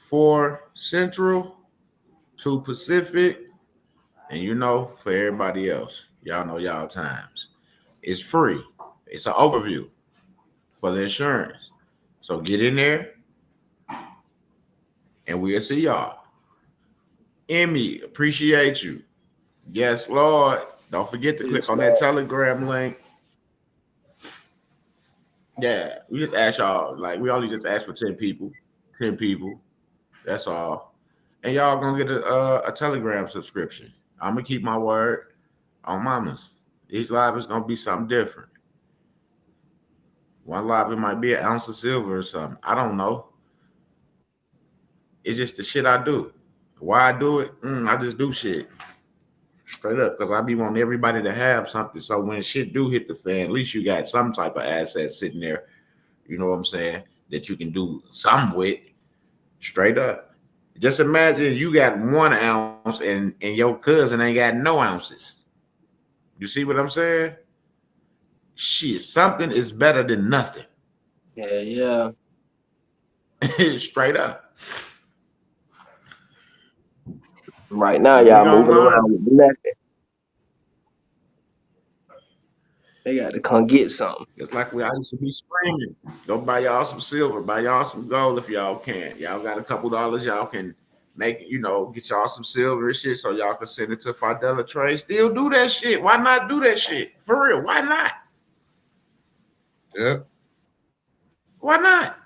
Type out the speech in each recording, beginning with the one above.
4 Central, 2 Pacific, and for everybody else, y'all know y'all times. It's free. It's an overview for the insurance. So get in there and we'll see y'all. Emmy, appreciate you. Yes, Lord. Don't forget to click Yes, on that Lord. Telegram link. Yeah, we just ask y'all. Like we only just ask for 10 people. 10 people. That's all. And y'all gonna get a Telegram subscription. I'm gonna keep my word on mamas. Each live is gonna be something different. One live it might be an ounce of silver or something. I don't know. It's just the shit I do. Why I do it? I just do shit straight up because I be wanting everybody to have something. So when shit do hit the fan, at least you got some type of asset sitting there. You know what I'm saying? That you can do something with straight up. Just imagine you got 1 ounce and your cousin ain't got no ounces. You see what I'm saying? Shit, something is better than nothing. Yeah. Straight up. Right now, And we y'all gonna moving learn. around with nothing. They got to come get something. It's like I used to be screaming. Go buy y'all some silver, buy y'all some gold if y'all can. Y'all got a couple dollars, y'all can get y'all some silver and shit so y'all can send it to Fidela Trade. Still do that shit. Why not do that shit? For real, why not? Yep. Why not?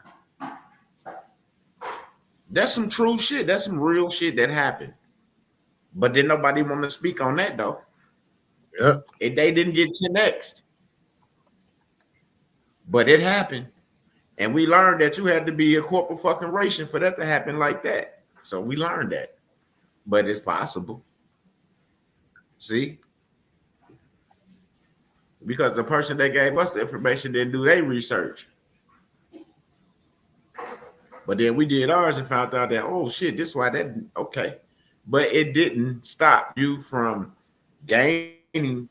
That's some true shit. That's some real shit that happened. But then nobody want to speak on that though. Yep. And they didn't get 10x. But it happened. And we learned that you had to be a corporate fucking ration for that to happen like that. So we learned that. But it's possible. See? Because the person that gave us the information didn't do their research. But then we did ours and found out that, oh shit, this is why that okay. But it didn't stop you from gaining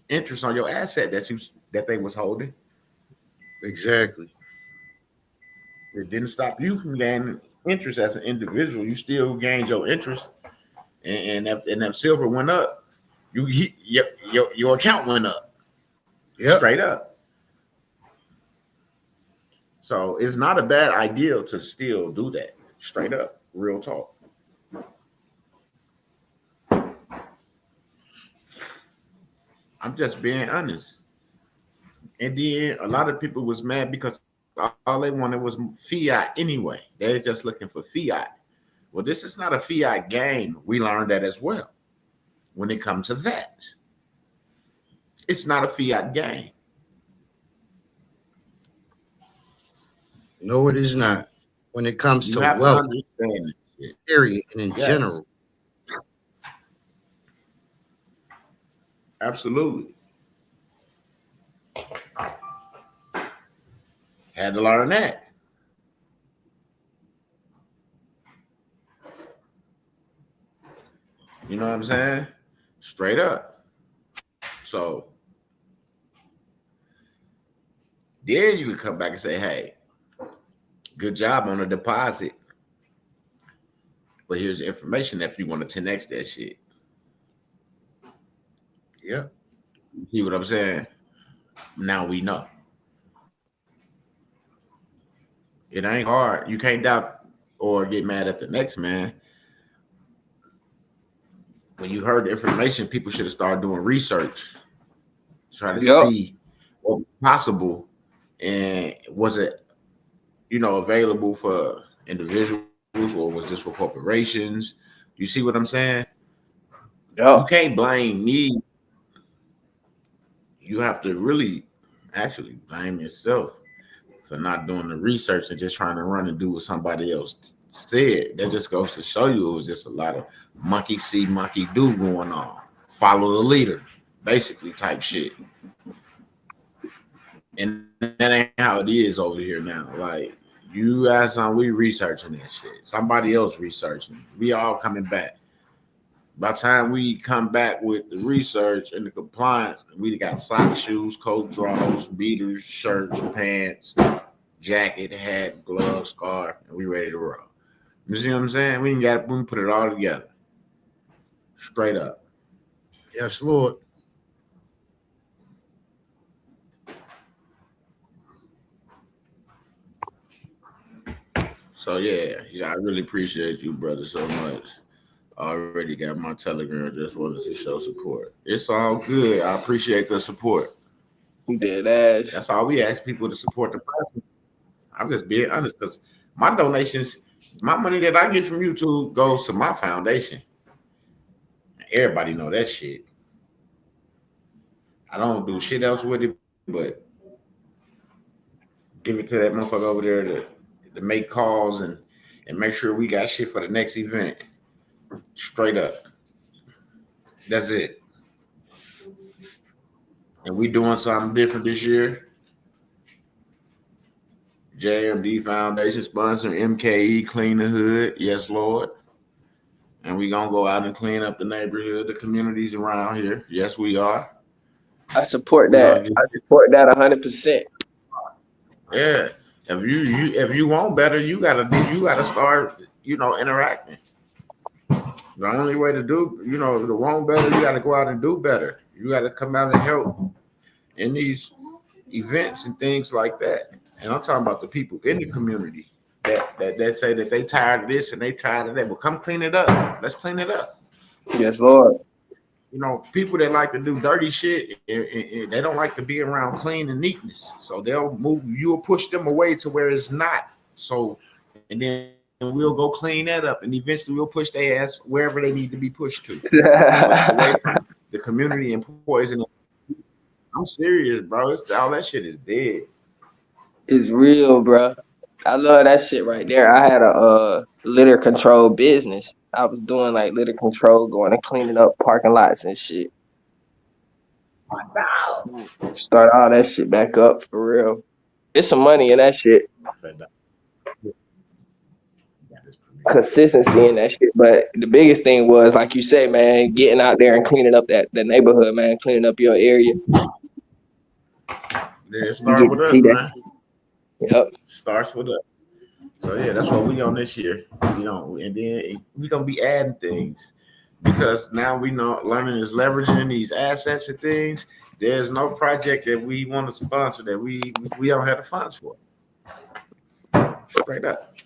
interest on your asset that they was holding. Exactly. It didn't stop you from gaining interest as an individual. You still gained your interest, and that silver went up. Your account went up. Yep. Straight up. So it's not a bad idea to still do that. Straight up, real talk. I'm just being honest. And then a lot of people was mad because all they wanted was fiat anyway. They're just looking for fiat. Well, this is not a fiat game. We learned that as well. When it comes to that, it's not a fiat game. No, it is not. When it comes You to have to wealth, understand it. period, and in Yes, general. absolutely. Had to learn that. You know what I'm saying? Straight up. So then you can come back and say, hey, good job on the deposit. But here's the information if you want to 10x that shit. Yep. You see what I'm saying? Now we know. It ain't hard. You can't doubt or get mad at the next man. When you heard the information, people should have started doing research, try to Yep. see what was possible and was it, available for individuals or was this for corporations? You see what I'm saying? You Yep. can't blame me. You have to really actually blame yourself for not doing the research and just trying to run and do what somebody else said. That just goes to show you it was just a lot of monkey see, monkey do going on. Follow the leader, basically type shit. And that ain't how it is over here now. Like you guys on we researching that shit. Somebody else researching. We all coming back. By the time we come back with the research and the compliance, we got socks, shoes, coat drawers, beaters, shirts, pants, jacket, hat, gloves, scarf, and we ready to roll. You see what I'm saying? We can put it all together. Straight up. Yes, Lord. So yeah, I really appreciate you, brother, so much. I already got my Telegram. Just wanted to show support. It's all good. I appreciate the support. You did ass. That's all we ask people to support the platform. I'm just being honest because my donations, my money that I get from YouTube goes to my foundation. Everybody know that shit. I don't do shit else with it, but give it to that motherfucker over there to make calls and make sure we got shit for the next event. Straight up. That's it. And we doing something different this year. JMD Foundation sponsor MKE Clean the Hood. Yes, Lord. And we gonna go out and clean up the neighborhood, the communities around here. Yes, we are. I support that. I support that 100%. Yeah. If you want better, you gotta start, interacting. The only way to do, to want better, you gotta go out and do better. You gotta come out and help in these events and things like that. And I'm talking about the people in the community that say that they tired of this and they tired of that. Well, come clean it up. Let's clean it up. Yes, Lord. People that like to do dirty shit, and they don't like to be around clean and neatness. So you'll push them away to where it's not. So, and then we'll go clean that up, and eventually we'll push their ass wherever they need to be pushed to. Away from the community and poison. I'm serious, bro. All that shit is dead. It's real, bro. I love that shit right there. I had a litter control business. I was doing like litter control, going and cleaning up parking lots and shit. Start all that shit back up for real. It's some money in that shit. Consistency in that shit. But the biggest thing was, like you said, man, getting out there and cleaning up the neighborhood, man, cleaning up your area. Yeah, start with us, man. Yep. Starts with us. So yeah, that's what we on this year. And then we're gonna be adding things because now we know learning is leveraging these assets and things. There's no project that we want to sponsor that we don't have the funds for. Straight up.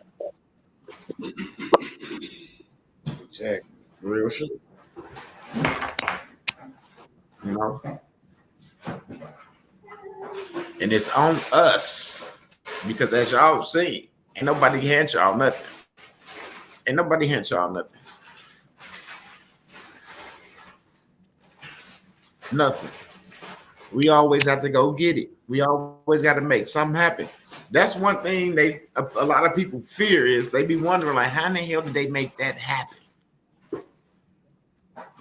Exactly. Real shit. And it's on us because as y'all seen, ain't nobody hand y'all nothing. Nothing. We always have to go get it. We always got to make something happen. That's one thing a lot of people fear is they be wondering like, how in the hell did they make that happen?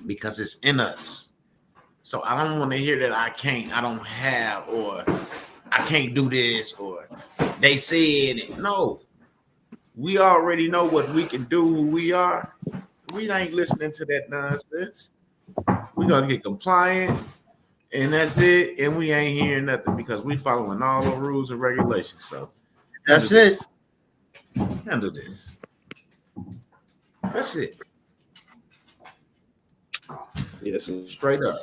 Because it's in us. So I don't want to hear that I don't have, or I can't do this, or they said it. No. We already know what we can do, who we are. We ain't listening to that nonsense. We're going to get compliant, and that's it. And we ain't hearing nothing because we following all the rules and regulations. So that's it. Handle this. That's it. Yes. Straight up.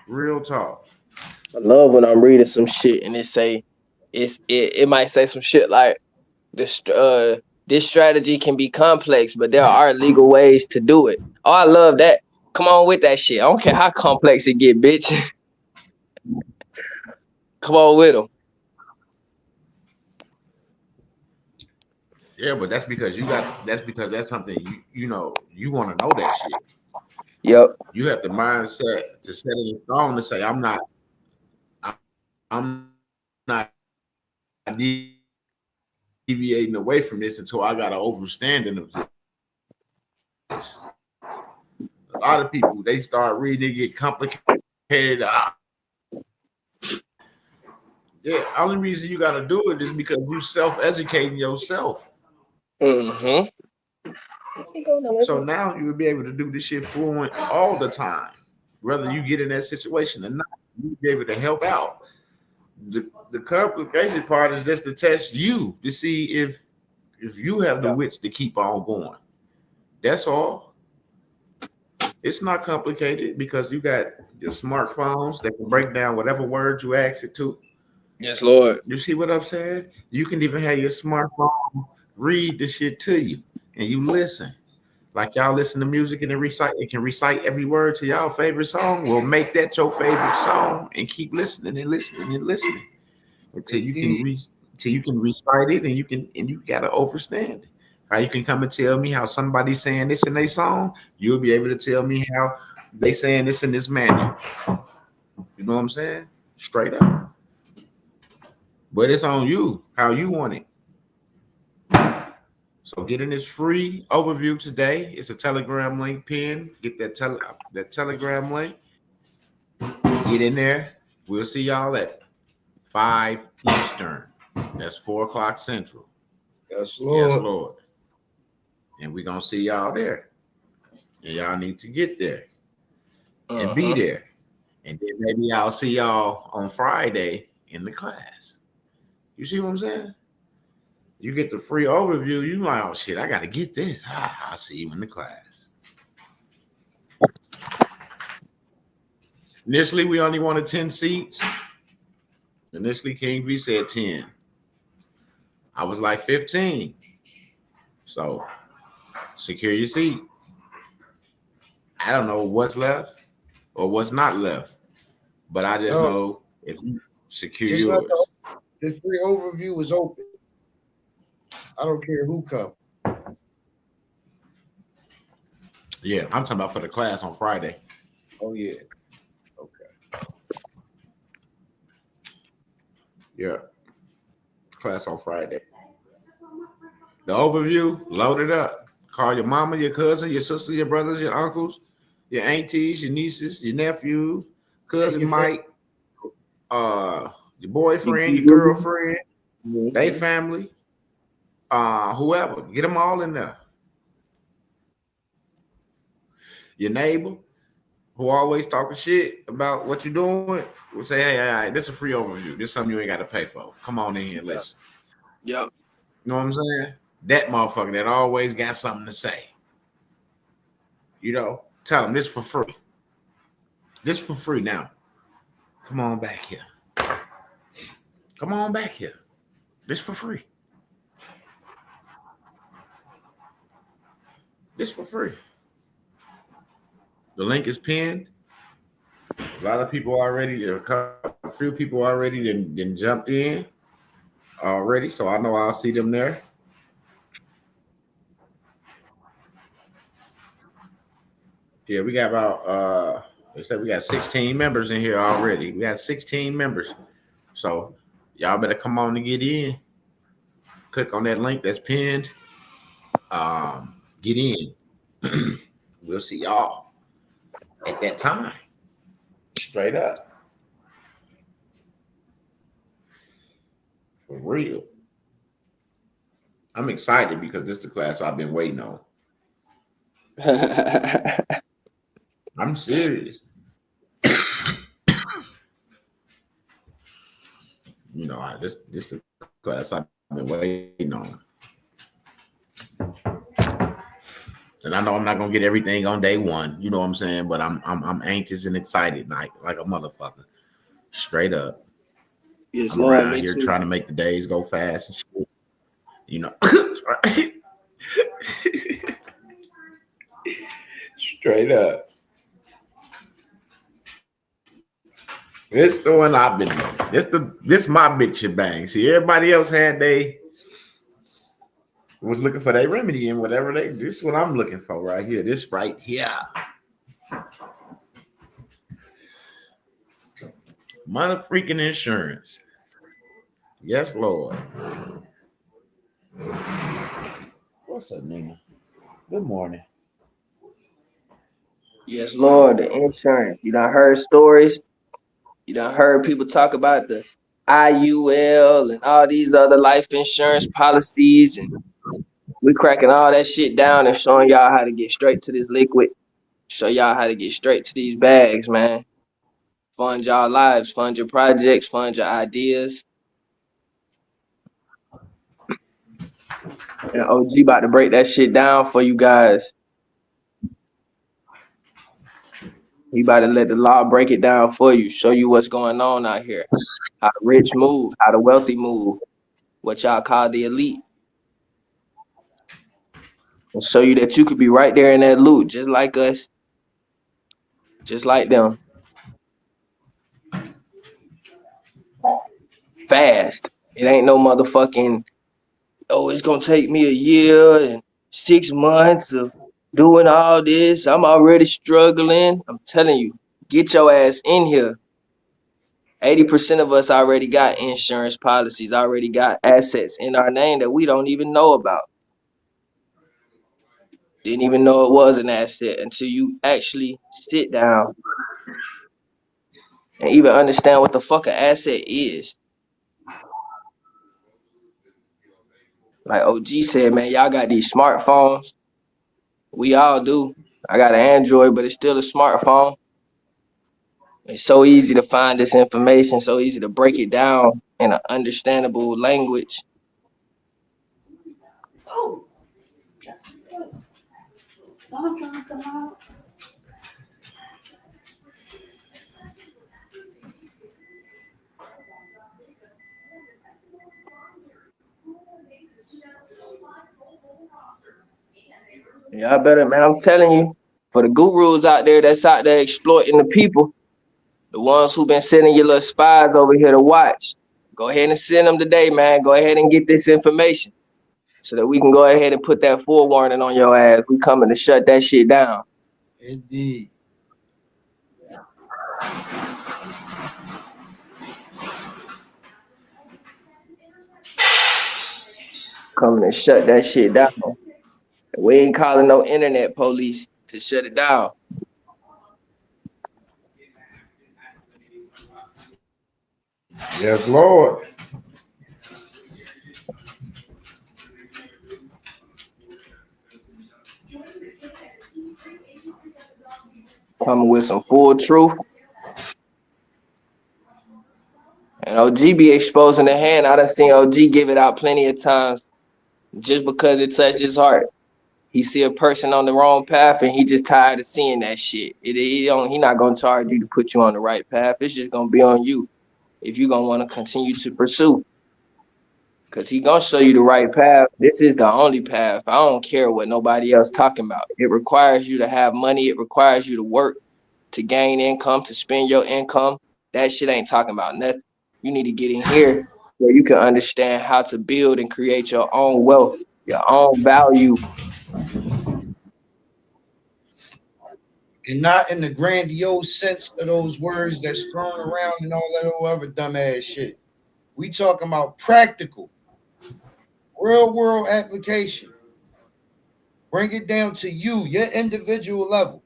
Real talk. I love when I'm reading some shit and it might say some shit like this strategy can be complex, but there are legal ways to do it. Oh, I love that. Come on with that shit. I don't care how complex it get, bitch. Come on with them. Yeah, but that's because that's something you want to know that shit. Yep. You have the mindset to set it in stone to say, I'm not deviating away from this until I got an overstanding of this. A lot of people, they start reading, it get complicated. Yeah, only reason you got to do it is because you self-educating yourself. Mm-hmm. So now you will be able to do this shit fluent all the time, whether you get in that situation or not. you'll be able to help out. The complication part is just to test you to see if you have the wits to keep on going. That's all. It's not complicated because you got your smartphones that can break down whatever words you ask it to. Yes, Lord. You see what I'm saying? You can even have your smartphone read the shit to you and you listen. Like y'all listen to music and it can recite every word to y'all favorite song. Well, make that your favorite song and keep listening and listening and listening until you can recite it and you gotta understand it. How you can come and tell me how somebody's saying this in their song, you'll be able to tell me how they saying this in this manual. You know what I'm saying? Straight up. But it's on you how you want it. So getting this free overview today. It's a Telegram link pinned. Get that Telegram link. Get in there. We'll see y'all at 5 Eastern. That's 4 o'clock Central. Yes, Lord. Yes, Lord. And we're gonna see y'all there. And y'all need to get there and be there. And then maybe I'll see y'all on Friday in the class. You see what I'm saying? You get the free overview, you like, oh shit, I gotta get this. I'll see you in the class. Initially, we only wanted 10 seats. Initially, King V said 10. I was like 15. So secure your seat. I don't know what's left or what's not left, but I just know if you secure Just yours. like the free overview is open. I don't care who comes. Yeah, I'm talking about for the class on Friday. Oh yeah. Okay. Yeah. Class on Friday. The overview, load it up. Call your mama, your cousin, your sister, your brothers, your uncles, your aunties, your nieces, your nephew, cousin Mike, your boyfriend, your girlfriend, they family, whoever. Get them all in there. Your neighbor who always talking shit about what you're doing will say, hey, all right, this is a free overview. This is something you ain't got to pay for. Come on in here and listen. Yep. You know what I'm saying? That motherfucker that always got something to say. You know, tell them this for free. This for free now. Come on back here. Come on back here. This for free. This for free. The link is pinned. A lot of people already, a few people already then jumped in already, so I know I'll see them there. Yeah, we got about they said we got 16 members in here already. We got 16 members. So y'all better come on and get in. Click on that link that's pinned. Get in. We'll see y'all at that time. Straight up. For real. I'm excited because this is the class I've been waiting on. I'm serious. You know, this is the class I've been waiting on. And I know I'm not gonna get everything on day one, you know what I'm saying? But I'm anxious and excited, like a motherfucker. Straight up. Yes, I'm Lord, around here too. trying to make the days go fast and shit. You know. Straight up. This the one I've been doing. This my big shebang. See, everybody else was looking for their remedy and whatever this is what I'm looking for right here. This right here. Mother freaking insurance. Yes, Lord. What's up, Nina? Good morning. Yes, Lord, the insurance. You done heard stories. You done heard people talk about the IUL and all these other life insurance policies, and we cracking all that shit down and showing y'all how to get straight to this liquid. Show y'all how to get straight to these bags, man. fund y'all lives, fund your projects, fund your ideas. And OG about to break that shit down for you guys. He about to let the law break it down for you, show you what's going on out here, how the rich move, how the wealthy move, what y'all call the elite, and show you that you could be right there in that loot, just like us, just like them. Fast. It ain't no motherfucking, oh, it's gonna take me a year and 6 months of doing all this. I'm already struggling. I'm telling you, get your ass in here. 80% of us already got insurance policies, already got assets in our name that we don't even know about. Didn't even know it was an asset until you actually sit down and even understand what the fuck an asset is. Like OG said, man, y'all got these smartphones. We all do. I got an Android, but it's still a smartphone. It's so easy to find this information, so easy to break it down in an understandable language. Y'all better, man, I'm telling you, for the gurus out there that's out there exploiting the people, the ones who been sending your little spies over here to watch, go ahead and send them today, man. Go ahead and get this information so that we can go ahead and put that forewarning on your ass. We coming to shut that shit down. Indeed. Coming to shut that shit down. We ain't calling no internet police to shut it down. Yes, Lord. Coming with some full truth. And OG be exposing the hand. I done seen OG give it out plenty of times just because it touched his heart. He see a person on the wrong path and he just tired of seeing that shit. He not gonna charge you to put you on the right path. It's just gonna be on you if you gonna want to continue to pursue. Cause he gonna show you the right path. This is the only path. I don't care what nobody else talking about. It requires you to have money. It requires you to work to gain income, to spend your income. That shit ain't talking about nothing. You need to get in here where you can understand how to build and create your own wealth, your own value. And not in the grandiose sense of those words that's thrown around and all that other dumbass shit. We talking about practical, real world application. Bring it down to you, your individual level.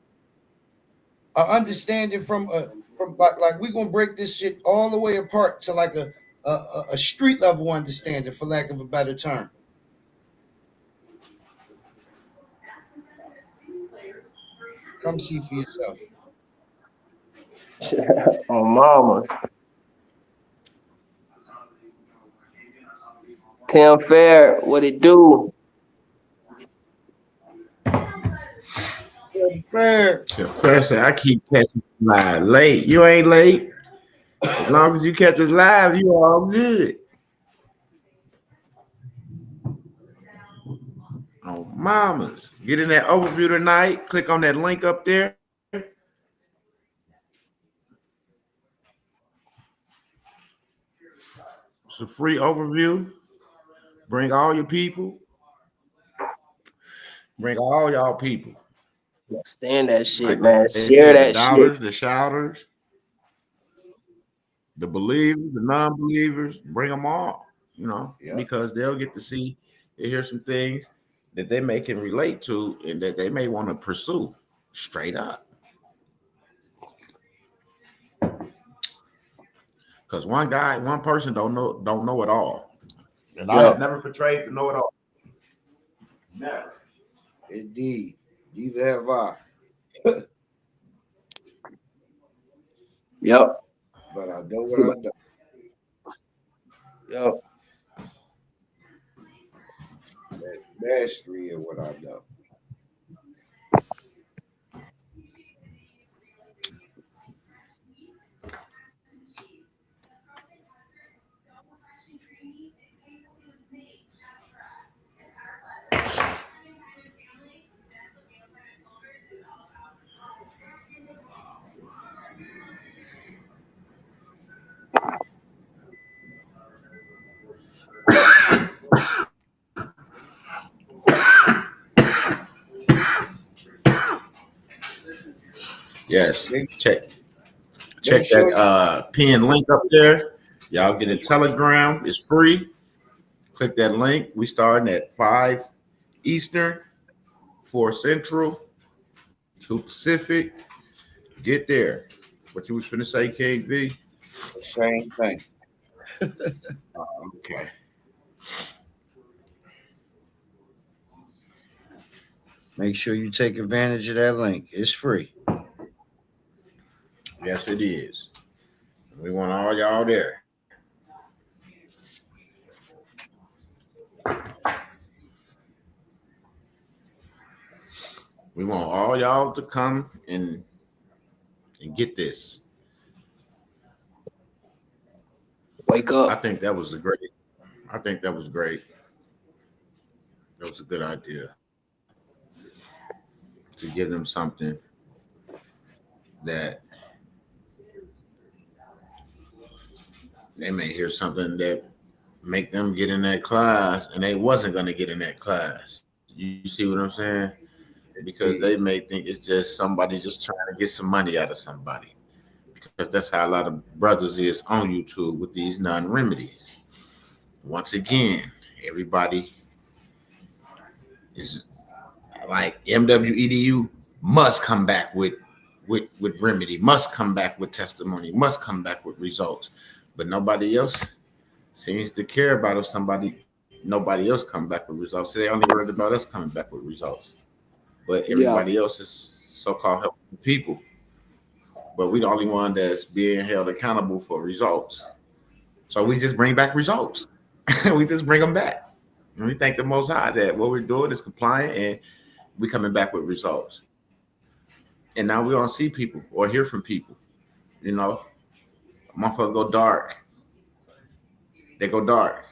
Understanding from like we gonna break this shit all the way apart to like a street level understanding, for lack of a better term. Come see for yourself. Oh, mama. Tim Fair, what it do? Fair. Professor, I keep catching live late. You ain't late. As long as you catch us live, you all good. Oh, mamas. Get in that overview tonight. Click on that link up there. It's a free overview. Bring all your people. Bring all y'all people. Stand that shit, Like man. they Share said, the that doubters, shit. the shouters, the believers, the non-believers. Bring them all. Because they'll get to see, they hear some things that they may can relate to and that they may want to pursue straight up. Because one person don't know it all. And I have never portrayed to know it all. Never. Indeed. Neither have I. Yep. But I know what I do. Yep. That's mastery of what I know. Yes. Make, Check make sure you that pin link up there. Y'all get a Telegram. It's free. Click that link. We starting at 5 Eastern, 4 Central, 2 Pacific. Get there. What you was finna say, KV? the same thing. Okay. Make sure you take advantage of that link. It's free. Yes, it is. We want all y'all there. We want all y'all to come and get this. Wake I up. think that was great. I think that was great. That was a good idea to give them something that they may hear something that make them get in that class and they wasn't going to get in that class. You see what I'm saying? Because they may think it's just somebody just trying to get some money out of somebody. Because that's how a lot of brothers is on YouTube with these non-remedies. Once again, everybody is like MWEDU must come back with remedy, must come back with testimony, must come back with results. But nobody else seems to care about if nobody else come back with results. So they only worried about us coming back with results. But Yeah. everybody else is so-called helping people. But we the only one that's being held accountable for results. So we just bring back results. We just bring them back. And we thank the Most High that what we're doing is compliant and we coming back with results. And now we don't see people or hear from people. You know, motherfuckers go dark. They go dark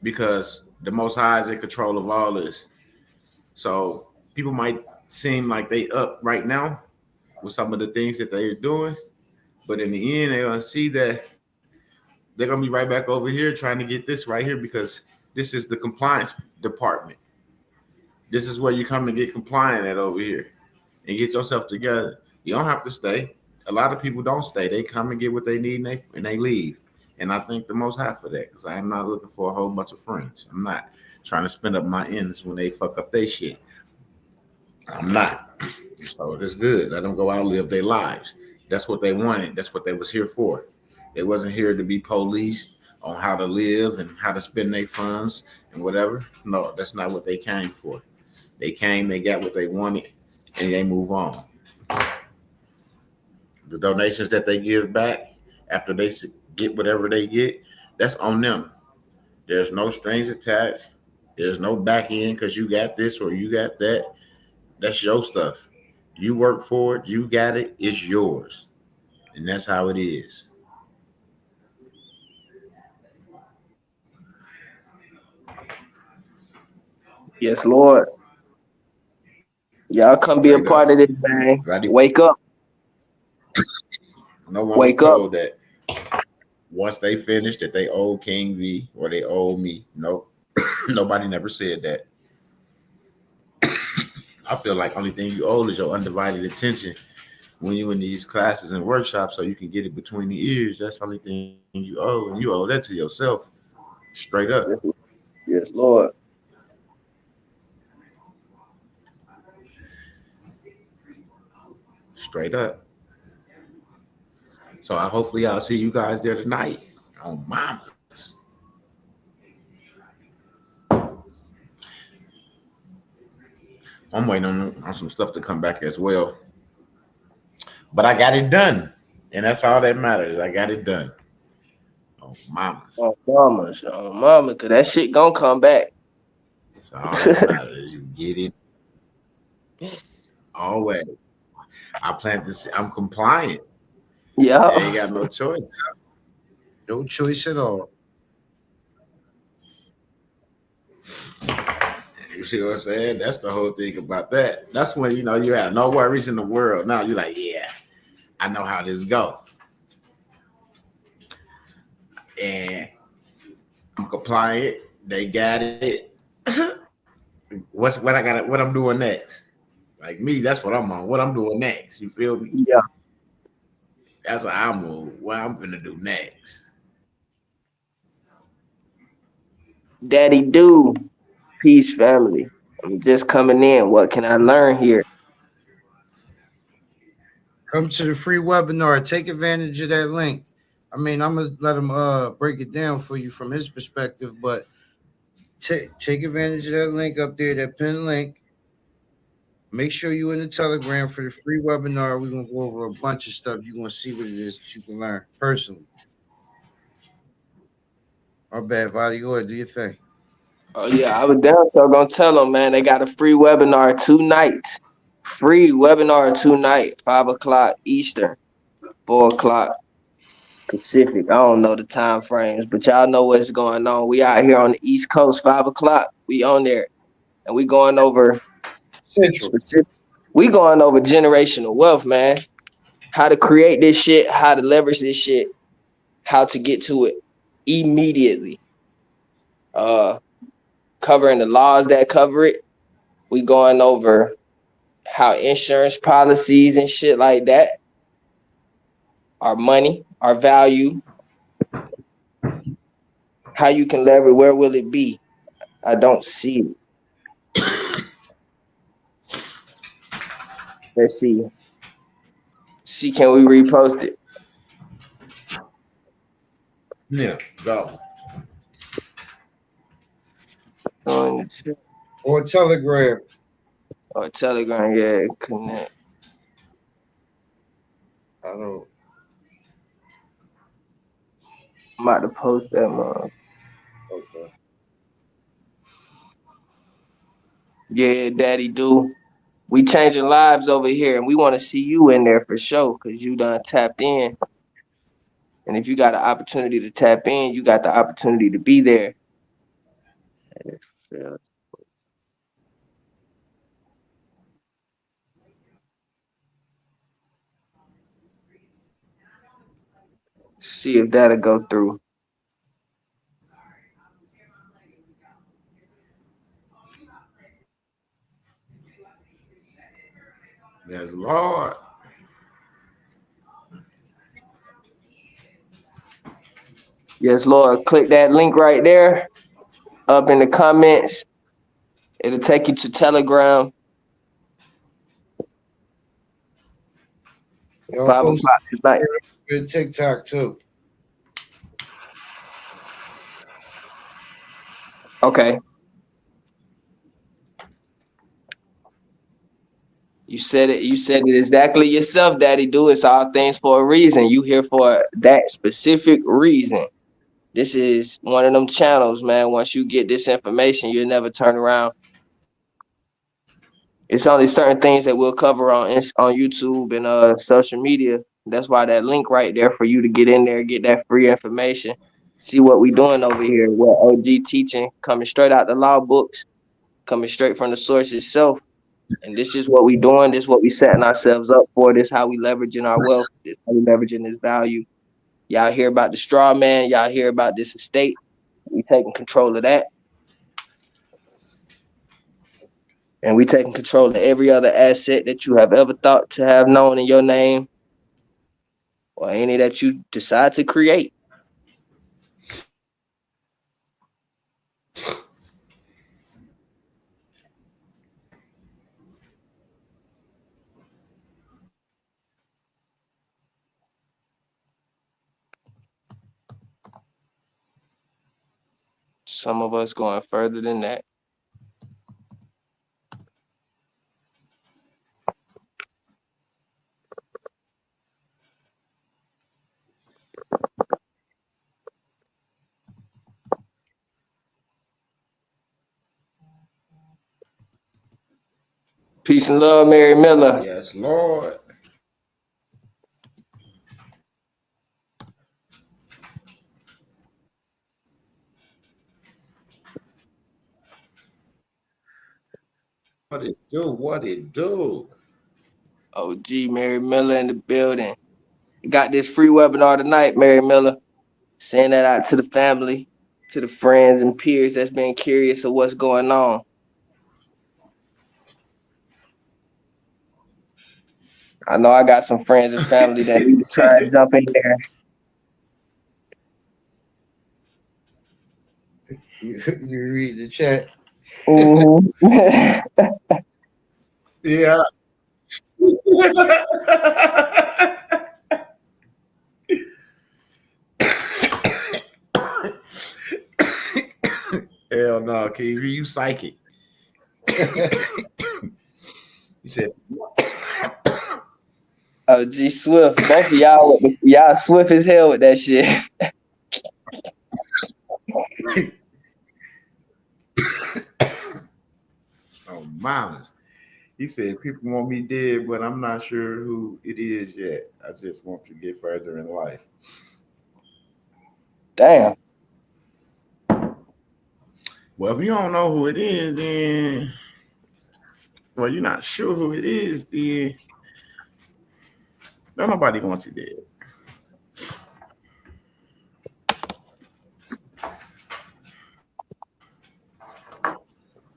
because the Most High is in control of all this. So people might seem like they up right now with some of the things that they're doing, but in the end, they're gonna see that they're gonna be right back over here trying to get this right here because this is the compliance department. This is where you come to get compliant at over here and get yourself together. You don't have to stay. A lot of people don't stay. They come and get what they need and they leave. And I thank the Most High for that because I am not looking for a whole bunch of friends. I'm not trying to spend up my ends when they fuck up their shit. I'm not. So it's good. Let them go out and live their lives. That's what they wanted. That's what they was here for. They wasn't here to be policed on how to live and how to spend their funds and whatever. No, that's not what they came for. They came, they got what they wanted, and they move on. The donations that they give back after they get whatever they get, that's on them. There's no strings attached. There's no back end because you got this or you got that. That's your stuff. You work for it. You got it. It's yours. And that's how it is. Yes, Lord. Y'all come be a part of this, man. Wake up. No one was told that once they finish that they owe King V or they owe me. Nope. Nobody never said that. I feel like only thing you owe is your undivided attention when you in these classes and workshops so you can get it between the ears. That's the only thing you owe. And you owe that to yourself. Straight up. Yes, Lord. Straight up. So hopefully I'll see you guys there tonight on Mamas. I'm waiting on some stuff to come back as well. But I got it done. And that's all that matters. I got it done. Oh, mamas. Oh, mama, cause that shit gonna come back. That's all that matters. You get it always. I plan to see, I'm compliant. Yeah. I ain't got no choice. No choice at all. You see what I'm saying? That's the whole thing about that. That's when you have no worries in the world. Now you're like, yeah, I know how this go. And I'm compliant. They got it. What I'm doing next? Like me, that's what I'm on. What I'm doing next. You feel me? Yeah. That's what I move. What I'm gonna do next. Daddy do. Peace, family. I'm just coming in. What can I learn here? Come to the free webinar. Take advantage of that link. I mean, I'm gonna let him break it down for you from his perspective, but take advantage of that link up there, that pin link. Make sure you in the Telegram for the free webinar. We're gonna go over a bunch of stuff. You're gonna see what it is that you can learn personally. My bad, Vadio, do your thing. Oh yeah, I was down, so I'm gonna tell them, man, they got a free webinar tonight. Free webinar tonight, 5 o'clock Eastern, 4 o'clock Pacific. I don't know the time frames, but y'all know what's going on. We out here on the East Coast, 5 o'clock. We on there, and we going over Central. specific. We going over generational wealth, man. How to create this shit, how to leverage this shit, how to get to it immediately. Covering the laws that cover it. We going over how insurance policies and shit like that, our money, our value, how you can leverage, where will it be? I don't see it. Let's see. See, can we repost it? Yeah, go. Or Telegram. Or Telegram, yeah, connect. I don't. I'm about to post that, man. Okay. Yeah, Daddy do. We changing lives over here, and we want to see you in there for sure, because you done tapped in. And if you got an opportunity to tap in, you got the opportunity to be there. See if that'll go through. Yes, Lord. Yes, Lord. Click that link right there up in the comments. It'll take you to Telegram. Y'all 5 post o'clock tonight. it TikTok too. Okay. You said it. You said it exactly yourself, Daddy. Do it's all things for a reason. You here for that specific reason. This is one of them channels, man. Once you get this information, you'll never turn around. It's only certain things that we'll cover on YouTube and social media. That's why that link right there for you to get in there, get that free information, see what we doing over here, what OG teaching, coming straight out the law books, coming straight from the source itself. And this is what we doing. This is what we setting ourselves up for. This how we leveraging our wealth. This how we leveraging this value. Y'all hear about the straw man. Y'all hear about this estate. We taking control of that. And we taking control of every other asset that you have ever thought to have known in your name or any that you decide to create. Some of us going further than that. Peace and love, Mary Miller. Yes, Lord. What it do? What it do? OG Mary Miller in the building. Got this free webinar tonight, Mary Miller. Send that out to the family, to the friends and peers that's been curious of what's going on. I know I got some friends and family that need to try and jump in there. You read the chat. Mm-hmm. Yeah. Hell no, can you psychic? You said G Swift, both of y'all swift as hell with that shit. oh mamas. He said people want me dead, but I'm not sure who it is yet. I just want to get further in life. Damn. Well, if you don't know who it is, then well, you're not sure who it is, then don't nobody want you dead.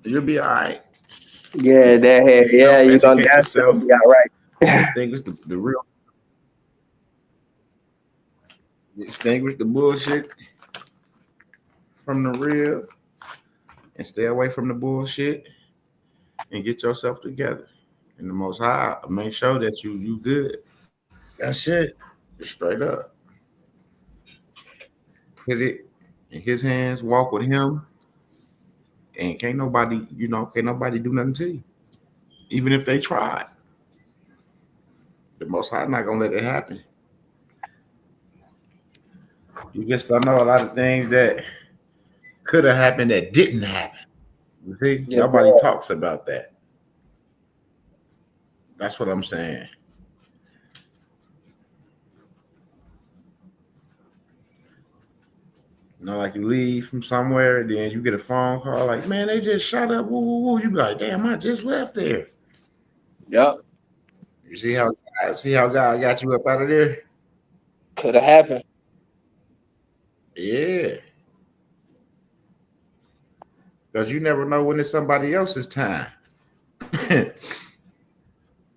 You'll be all right. Yeah, you're gonna yourself. Be all right. Distinguish the real. Distinguish the bullshit from the real, and stay away from the bullshit, and get yourself together. And the Most High, make sure that you good. That's it. Just straight up. Put it in His hands. Walk with Him, and can't nobody do nothing to you, even if they try. The Most High not gonna let it happen. You just don't know a lot of things that could have happened that didn't happen. You see, nobody talks about that. That's what I'm saying. Like you leave from somewhere, then you get a phone call like, man, they just shot up. Woo, woo, woo. You be like, damn, I just left there. Yep. You see how God got you up out of there? Could have happened. Yeah. Because you never know when it's somebody else's time.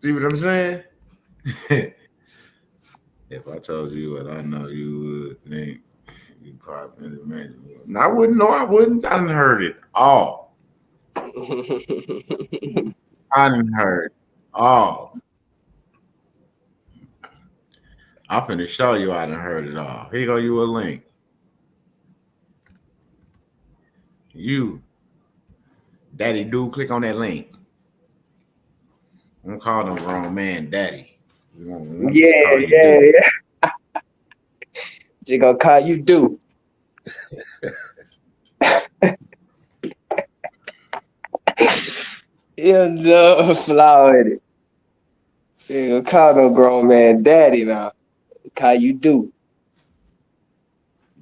See what I'm saying? If I told you what I know, you would think you probably imagine. I wouldn't know. I wouldn't. I done heard it all. I done heard all. I'm finna show you I done heard it all. Here go you a link. You, daddy dude, click on that link. I'm gonna call them grown man daddy. Yeah. Just gonna call you do. You know, flaw with it. You gonna call no grown man daddy now. Call you do.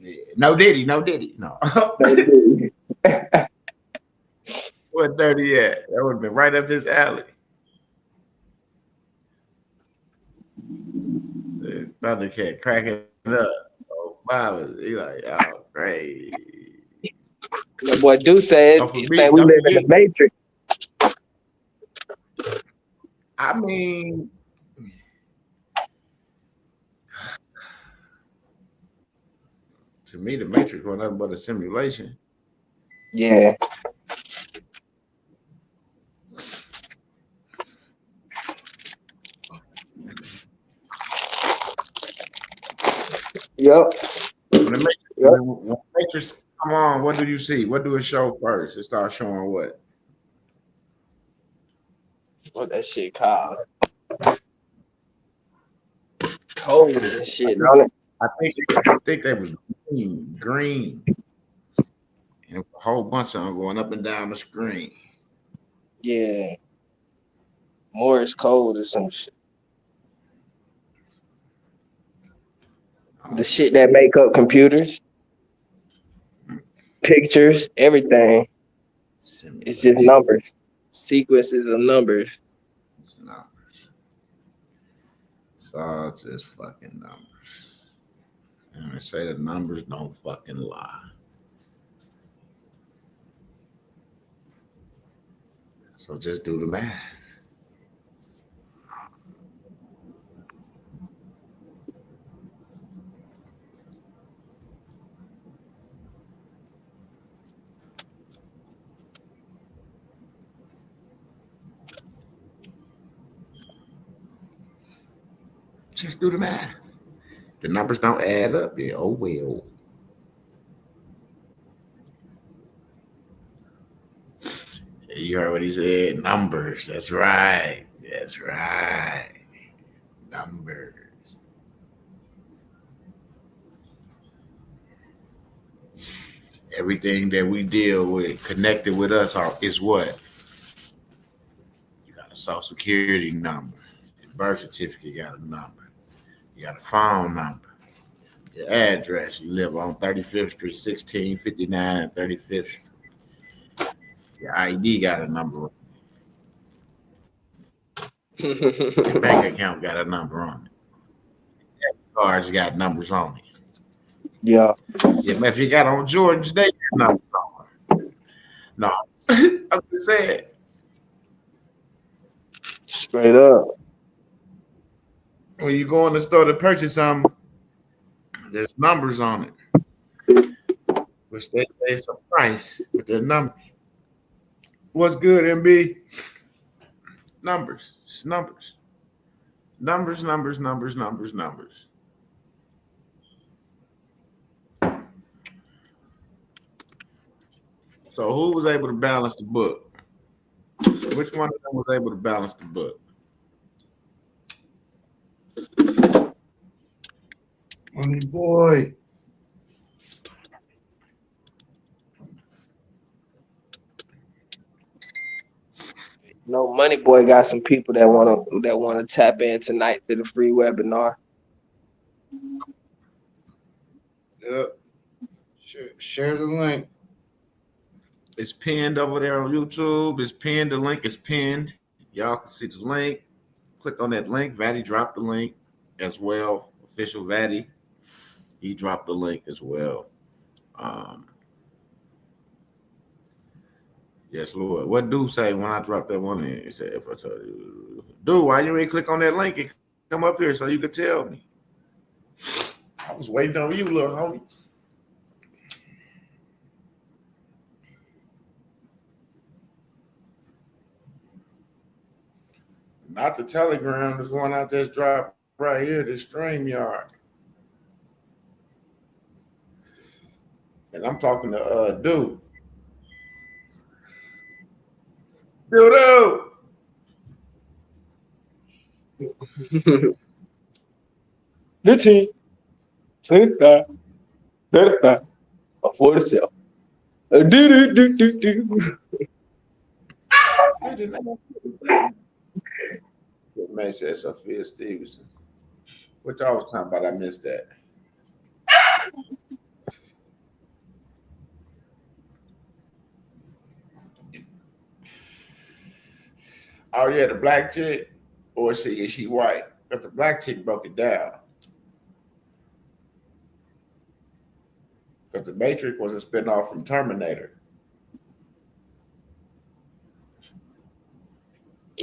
Yeah. No diddy. No. Diddy. What dirty at? That would have been right up his alley. The Thundercat cracking up. Oh, wow. He like, oh, great. The boy do say it. We live in the Matrix. I mean, to me, the Matrix was nothing but a simulation. Yeah. Yep. When the Matrix come on, what do you see? What do it show first? It starts showing what? What that shit called? Cold and shit, don't it? I think they was green. And a whole bunch of them going up and down the screen. Yeah. Morse code or some shit. The shit that make up computers, pictures, everything. It's just numbers. Sequences of numbers. It's numbers. It's all just fucking numbers. And they say the numbers don't fucking lie. So just do the math. Just do the math. The numbers don't add up. Yeah, oh well. You heard what he said? Numbers. That's right. That's right. Numbers. Everything that we deal with connected with us is what? You got a social security number. Your birth certificate got a number. You got a phone number. Your address. You live on 35th Street, 1659 35th Street. Your ID got a number. Your bank account got a number on it. Cards got numbers on it. Yeah. Yeah, man, if you got on Jordans, they got numbers on it. No, I'm just saying. Straight up. When you go in the store to purchase something, there's numbers on it, which they say it's a price, but they're numbers. What's good, MB? Numbers. It's numbers. Numbers, numbers, numbers, numbers, numbers. So who was able to balance the book? Which one of them was able to balance the book? Money boy. No, Money Boy got some people that wanna tap in tonight to the free webinar. Yep. Share the link. It's pinned over there on YouTube. It's pinned. The link is pinned. Y'all can see the link. Click on that link. Vatty dropped the link as well. Official Vatty. He dropped the link as well. Yes, Lord. What do say when I drop that one in? He said, if I tell you, dude, why you ain't click on that link and come up here so you could tell me? I was waiting on you, little homie. Not the Telegram. There's one I just dropped right here, the StreamYard. And I'm talking to dude. Dude. The team. 25, 35, 47. Man said Sophia Stevenson. What y'all was talking about? I missed that. Oh yeah, the black chick, or is she white? Because the black chick broke it down. Because the Matrix was a spinoff from Terminator.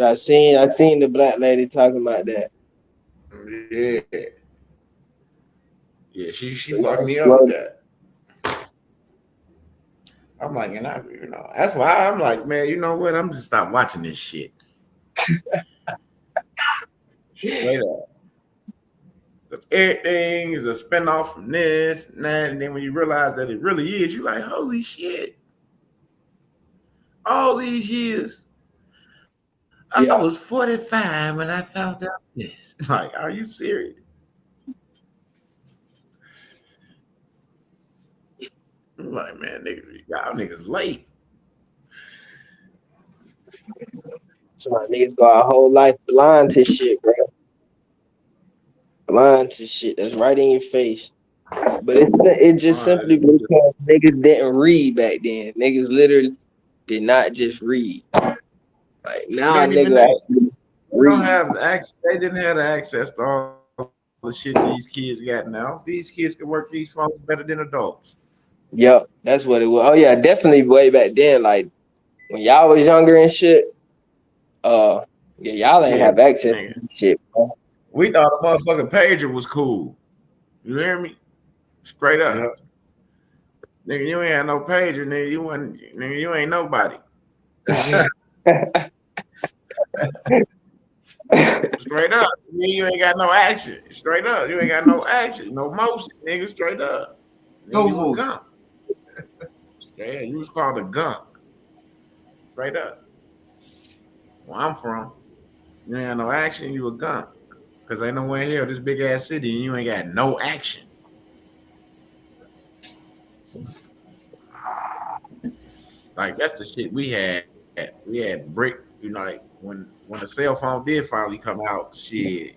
I seen the black lady talking about that. Yeah. Yeah, she fucked me up with that. I'm like, and that's why I'm like, man, you know what? I'm just stop watching this shit. Straight up. Because everything is a spinoff from this and that. And then when you realize that it really is, you're like, holy shit. All these years. I was 45 when I found out this. Like, are you serious? I'm like, man, y'all niggas late. So my niggas go our whole life blind to shit, bro. Blind to shit that's right in your face. But it just simply because niggas didn't read back then. Niggas literally did not just read. Like now, It ain't even nigga that. actually They don't read. have access. They didn't have the access to all the shit these kids got now. These kids can work these phones better than adults. Yep, that's what it was. Oh yeah, definitely way back then. Like when y'all was younger and shit. Yeah, y'all ain't Yeah, have access nigga. to this shit, bro. We thought a motherfucking pager was cool. You hear me? Straight up. Yeah. Nigga, you ain't had no pager, nigga. You ain't nobody. Straight up. You ain't got no action. Straight up. You ain't got no action. No motion, nigga. Straight up. Nigga, No you a motion. gump. Yeah, you was called a gump. Straight up. Where I'm from, you ain't got no action, you a gump. Cause ain't nowhere here, this big ass city, and you ain't got no action. Like that's the shit we had. We had brick, you know, like when the cell phone did finally come out, shit.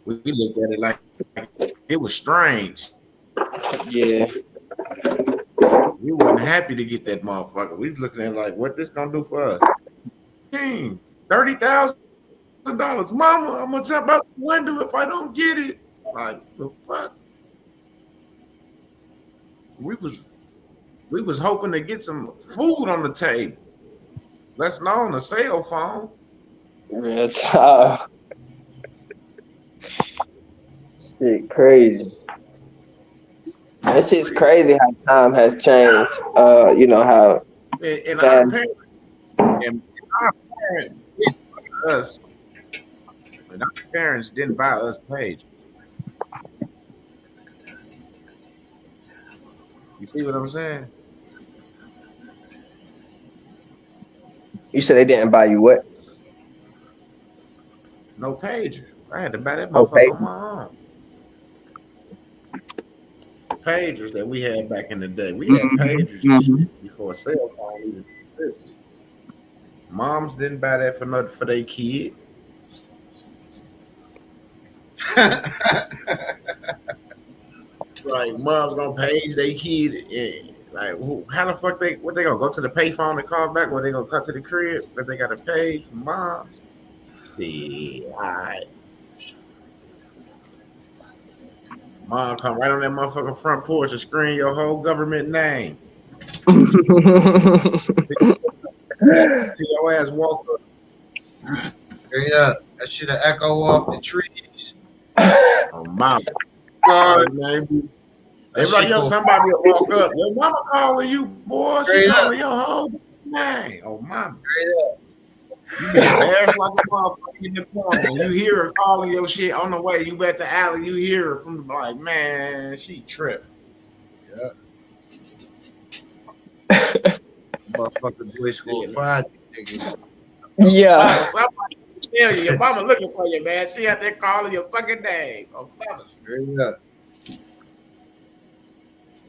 We looked at it like it was strange. Yeah. We wasn't happy to get that motherfucker. We was looking at it like, what this gonna do for us? King, $30,000. Mama, I'm gonna jump out the window if I don't get it. Like the fuck? We was hoping to get some food on the table. Let's alone a cell phone. Real talk. Shit crazy. That shit's crazy how time has changed. You know how And fast. our parents didn't buy us. And our parents didn't buy us pages. You see what I'm saying? You said they didn't buy you what? No pager. I had to buy that Okay. motherfucker on my own. The pagers that we had back in the day. We had pagers and shit before cell phone even existed. Moms didn't buy that for nothing for their kid. Like mom's gonna page their kid. Like how the fuck what they gonna go to the payphone and call back? Or they gonna cut to the crib? But they gotta page for moms. Yeah, all right. Mom come right on that motherfucking front porch and screen your whole government name. Till your ass walk up. Yeah, that should have echo off the trees. Oh, mama. They be like, yo, somebody will walk up. Your mama calling you, boy. She calling your whole name. Oh, mama. You be embarrassed like a motherfucker in the corner. And you hear her calling your shit on the way. You at the alley. You hear her from the like, man, she tripping. Yeah. Motherfucking boy school find niggas. Yeah. Somebody tell you, your mama looking for you, man. She out there calling your fucking name. Oh, mama. Yeah.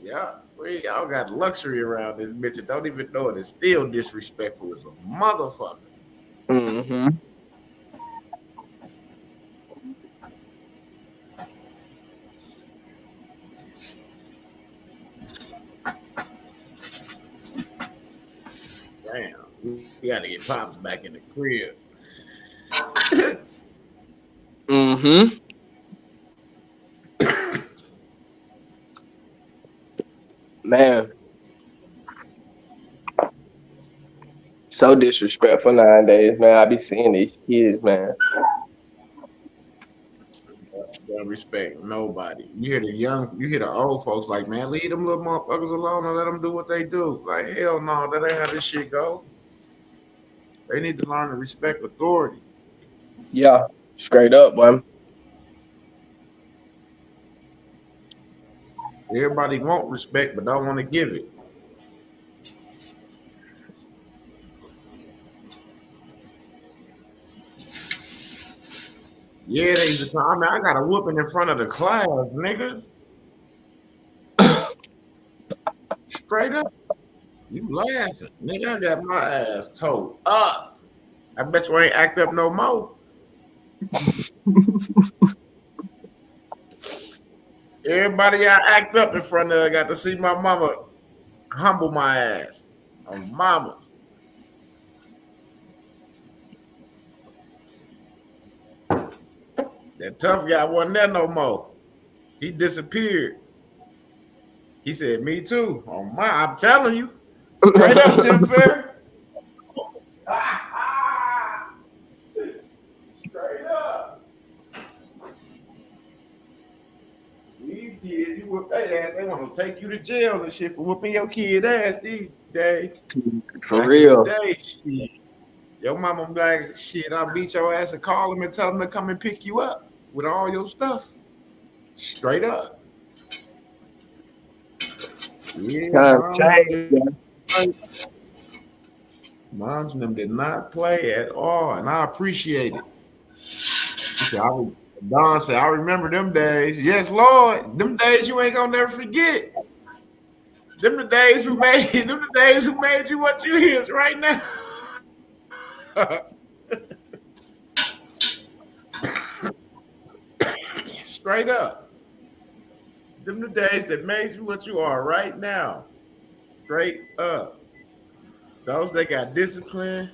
Yeah. Y'all got luxury around this bitch and don't even know it. It's still disrespectful as a motherfucker. Mm-hmm. Damn, we gotta get Pops back in the crib. Mm-hmm. Man. So disrespectful nowadays, man. I be seeing these kids, man. Don't respect nobody. You hear the old folks like, man, leave them little motherfuckers alone and let them do what they do. Like, hell no, that ain't how this shit go. They need to learn to respect authority. Yeah. Straight up, boy. Everybody want respect, but don't want to give it. Yeah, they used to I mean, I got a whooping in front of the class, nigga. Straight up. You laughing. Nigga, I got my ass towed up. I bet you ain't act up no more. Everybody I act up in front of got to see my mama humble my ass on mamas. That tough guy wasn't there no more. He disappeared. He said, "Me too." On my, I'm telling you, straight up, Tim Fair. Straight up. These kids, you whoop their ass, they want to take you to jail and shit for whooping your kid ass these days. For Back real. in the day, shit. Your mama be like, shit, I'll beat your ass and call them and tell them to come and pick you up with all your stuff. Straight up. Yeah, Time change. Moms and them did not play at all, and I appreciate it. Don said, I remember them days. Yes, Lord. Them days you ain't gonna never forget. Them the days who made you what you is right now. Straight up. Them the days that made you what you are right now. Straight up. Those that got discipline,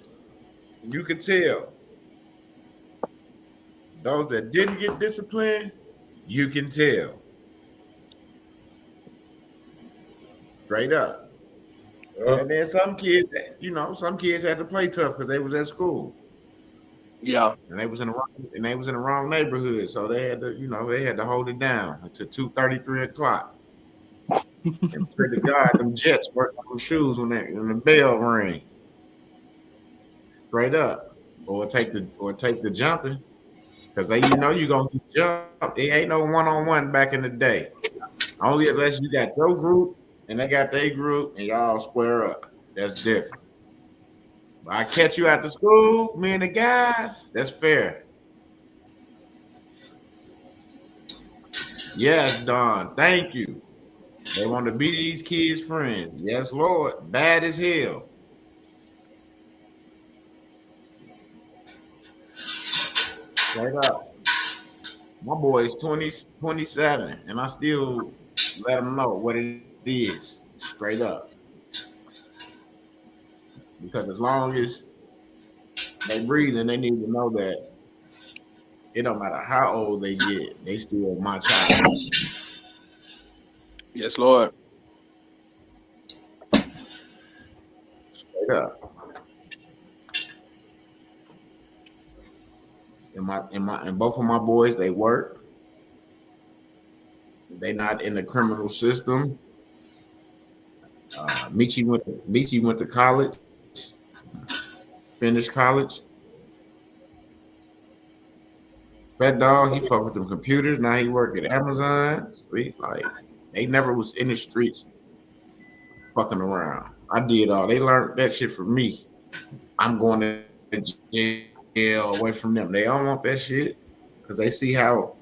you can tell. Those that didn't get disciplined, you can tell. Straight up. And then some kids, some kids had to play tough because they was at school. Yeah. And they was in the wrong neighborhood. So they had to hold it down until 2:30, 3 o'clock. And pray to God, them Jets work on them shoes when the bell ring. Straight up. Or take the jumping. Because you're gonna jump. It ain't no one-on-one back in the day. Only unless you got your group and they got their group and y'all square up. That's different. But I catch you at the school, me and the guys, that's fair. Yes, Don, thank you. They want to be these kids' friends. Yes, Lord. Bad as hell. Straight up. My boy is 27, and I still let him know what it is. Straight up. Because as long as they breathing, they need to know that it don't matter how old they get, they still my child. Yes, Lord. Straight up. And both of my boys, they work. They not in the criminal system. Michi went to college, finished college. Fat Dog, he fuck with them computers. Now he work at Amazon. They never was in the streets fucking around. I did all. They learned that shit from me. I'm going to jail away from them. They don't want that shit because they see how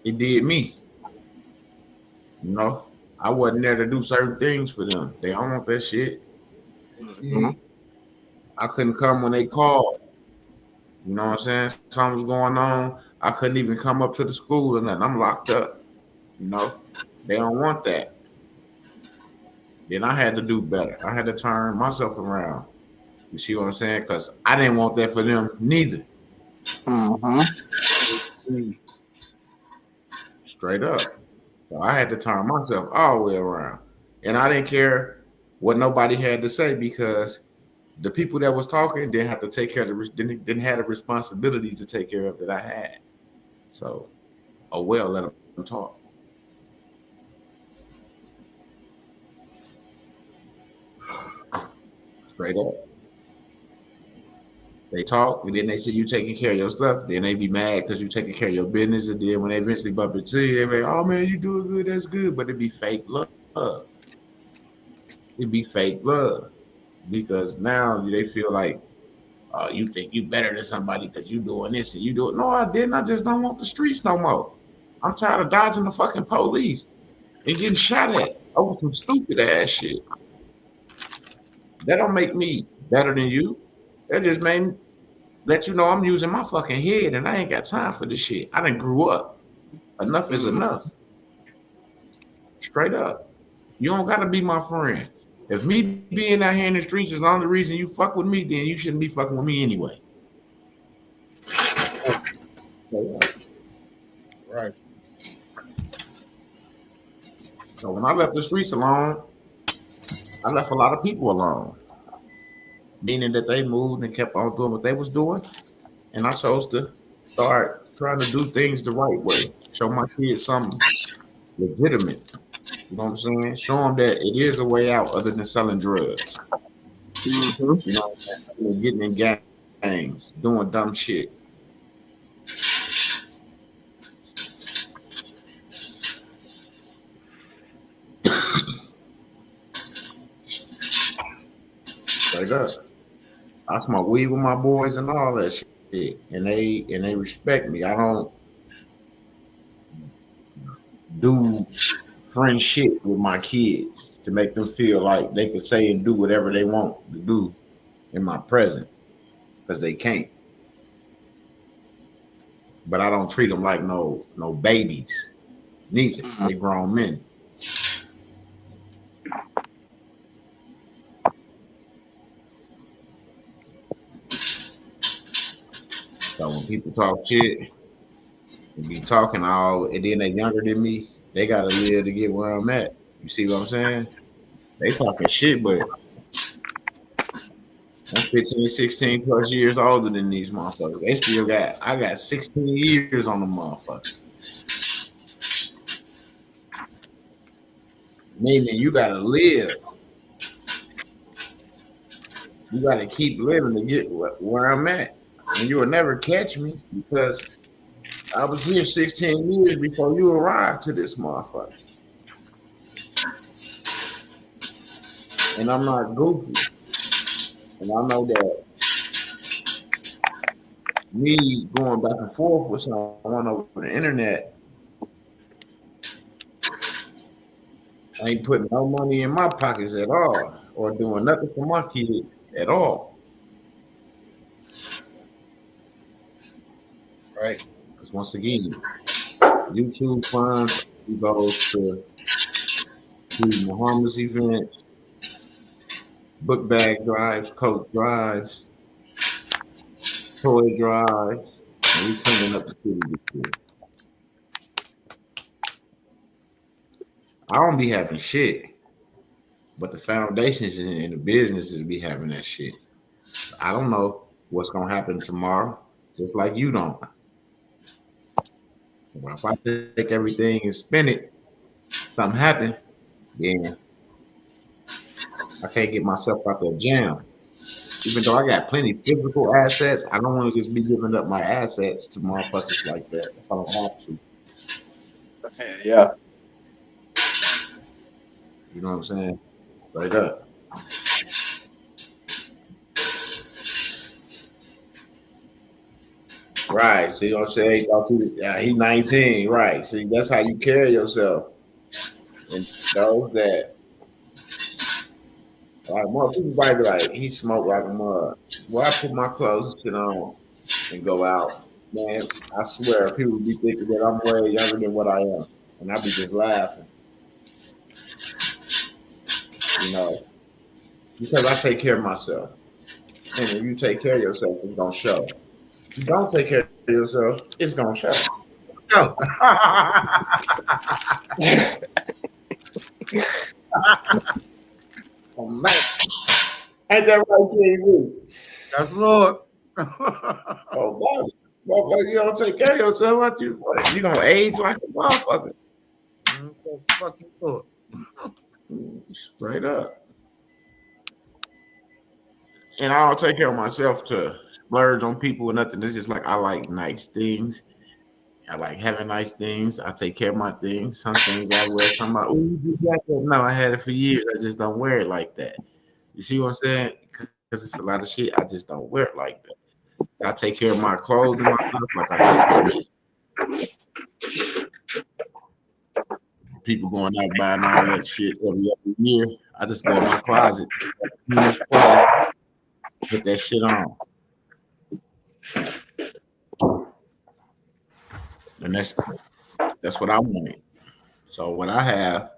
it did me. I wasn't there to do certain things for them. They don't want that shit. Mm-hmm. I couldn't come when they called. You know what I'm saying? Something was going on. I couldn't even come up to the school or nothing. I'm locked up. They don't want that. Then I had to do better. I had to turn myself around. You see what I'm saying? Because I didn't want that for them neither. Mm-hmm. Straight up. So I had to turn myself all the way around. And I didn't care what nobody had to say because the people that was talking didn't have to take care of didn't have the responsibilities to take care of that I had. So, let them talk. Straight up. They talk, and then they see you taking care of your stuff. Then they be mad because you taking care of your business. And then when they eventually bump into you, they be like, "Oh man, you doing good. That's good." But it be fake love. It be fake love because now they feel like you think you better than somebody because you doing this and you do it. No, I didn't. I just don't want the streets no more. I'm tired of dodging the fucking police and getting shot at over some stupid ass shit. That don't make me better than you. That just made me let you know I'm using my fucking head and I ain't got time for this shit. I done grew up. Enough is enough. Straight up. You don't gotta be my friend. If me being out here in the streets is the only reason you fuck with me, then you shouldn't be fucking with me anyway. Right. So when I left the streets alone, I left a lot of people alone. Meaning that they moved and kept on doing what they was doing. And I chose to start trying to do things the right way. Show my kids something legitimate. You know what I'm saying? Show them that it is a way out other than selling drugs. Mm-hmm. You know what I'm saying? Getting in gangs, doing dumb shit. Straight up. I smoke weed with my boys and all that shit. And they respect me. I don't do friend shit with my kids to make them feel like they can say and do whatever they want to do in my present because they can't. But I don't treat them like no babies. Neither. They grown men. So when people talk shit and be talking all, and then they younger than me, they gotta live to get where I'm at. You see what I'm saying? They talking shit, but I'm 15, 16 plus years older than these motherfuckers. They still I got 16 years on the motherfucker. Meaning you gotta live. You gotta keep living to get where I'm at. And you will never catch me because I was here 16 years before you arrived to this motherfucker. And I'm not goofy. And I know that me going back and forth with someone over the internet ain't putting no money in my pockets at all or doing nothing for my kids at all. Right. Because once again, YouTube funds goes to Muhammad's events, book bag drives, coat drives, toy drives, and we cleaning up the city this year. I don't be having shit, but the foundations and the businesses be having that shit. I don't know what's gonna happen tomorrow, just like you don't. Well, if I take everything and spend it, something happen, then I can't get myself out that jam. Even though I got plenty physical assets, I don't want to just be giving up my assets to motherfuckers like that if I don't have to. Yeah. You know what I'm saying? Straight up. Right. See what I'm saying? He's 19. Right. See, that's how you carry yourself. And those that, like, more people might be like, he smoked like a mug. Well, I put my clothes and shit on and go out. Man, I swear, people be thinking that I'm way younger than what I am. And I be just laughing. You know, because I take care of myself. And when you take care of yourself, it's going to show. If you don't take care of yourself, it's going to show. Go. Oh, man. Ain't that right, KV? That's Lord. Oh, man. Motherfucker, you don't take care of yourself, what you gonna age like a motherfucker. Fucking Lord. Straight up. And I don't take care of myself to splurge on people or nothing. It's just like I like nice things. I like having nice things. I take care of my things. Some things I wear. Somebody, oh, you got that? No, I had it for years. I just don't wear it like that. You see what I'm saying? Because it's a lot of shit. I just don't wear it like that. I take care of my clothes and my stuff like I take care of people going out buying all that shit every year. I just go in my closet in this place, put that shit on. And that's what I wanted. So what I have,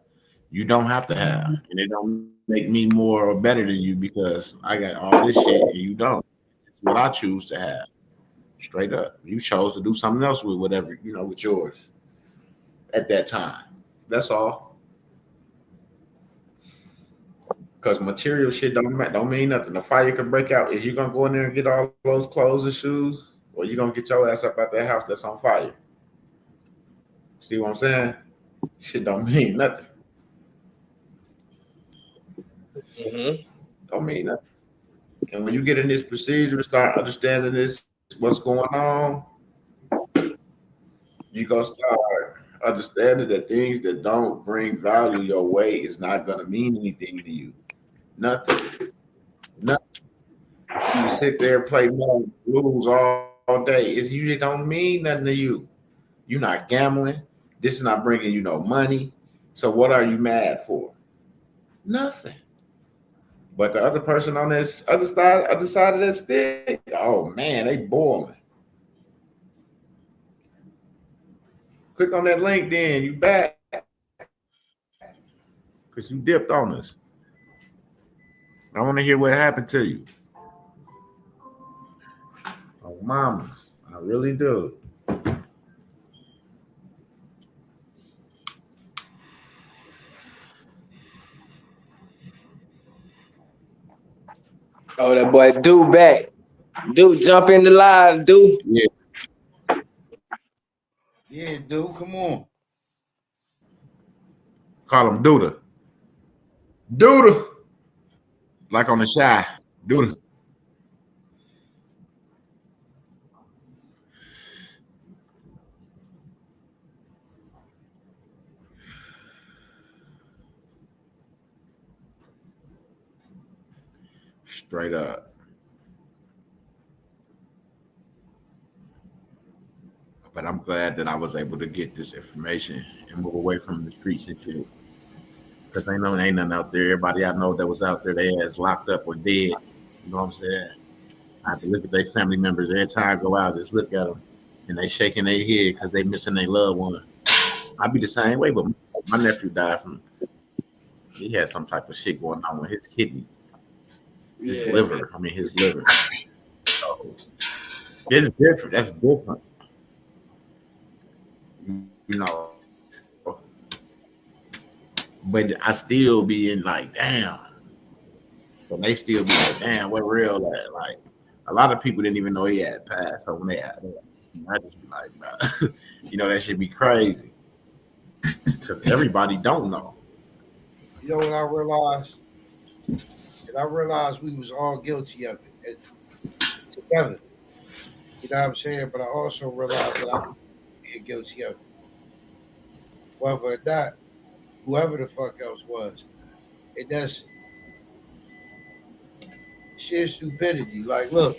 you don't have to have. And it don't make me more or better than you because I got all this shit and you don't. It's what I choose to have. Straight up. You chose to do something else with whatever, with yours at that time. That's all. Because material shit don't mean nothing. A fire could break out. Is you gonna go in there and get all those clothes and shoes? Or you gonna get your ass up out that house that's on fire? See what I'm saying? Shit don't mean nothing. Don't mean nothing. And when you get in this procedure and start understanding what's going on, you gonna start understanding that things that don't bring value your way is not gonna mean anything to you. Nothing. Nothing. You sit there and play blues all day. It usually don't mean nothing to you. You're not gambling. This is not bringing you no money. So what are you mad for? Nothing. But the other person on this other side of that stick, oh man, they boiling. Click on that link, then you back because you dipped on us. I want to hear what happened to you. Oh, mamas, I really do. Oh, that boy do back. Do jump in the live, do. Yeah. Yeah, dude, come on. Call him Duda. Duda. Like on the Shy. Duda. Straight up. But I'm glad that I was able to get this information and move away from the streets and shit. Because ain't nothing out there. Everybody I know that was out there, they ass locked up or dead. You know what I'm saying? I have to look at their family members every time I go out, just look at them. And they shaking their head because they missing their loved one. I'd be the same way, but my nephew died he had some type of shit going on with his kidneys. His liver. So, it's different. That's different. You know. But I still be in like, damn. But they still be like, damn, what real at? Like, a lot of people didn't even know he had passed. So when they had it, I just be like, bro, that should be crazy. Because everybody don't know. You know what I realized? And I realized we was all guilty of it together. You know what I'm saying? But I also realized that I was guilty of it. Whether that, whoever the fuck else was, it does sheer stupidity. Like, look,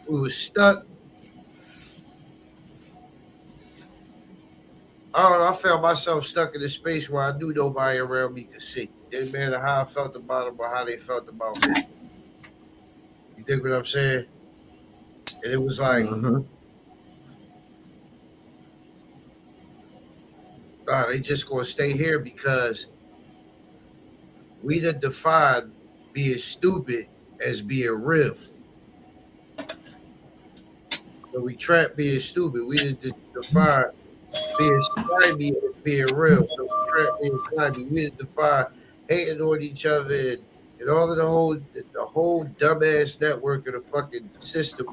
we was stuck. I don't know. I felt myself stuck in a space where I knew nobody around me could see. Didn't matter how I felt about them or how they felt about me. You think what I'm saying? And it was like, nah, they just gonna stay here because we done defined being stupid as being real. So we trap being stupid. We done define being slimy as being real. So we trap being slimy. We done define hating on each other and all of the whole dumbass network of the fucking system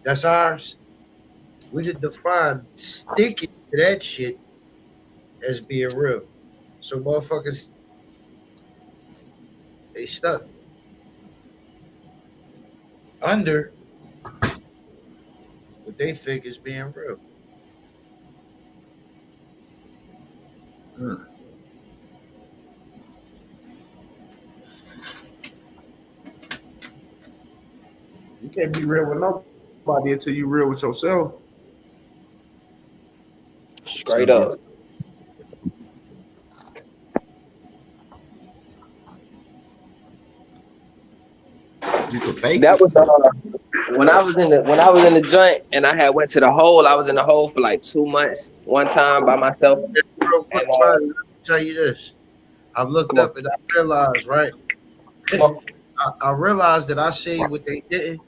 that's ours. We done define sticking to that shit as being real. So motherfuckers, they stuck under what they think is being real. You can't be real with nobody until you real with yourself. Straight up. Fake That it. was when I was in the joint and I had went to the hole. I was in the hole for like 2 months one time by myself. Real quick, And buddy, let me tell you this. I looked come up and I realized, right? on. I realized that I see what they didn't,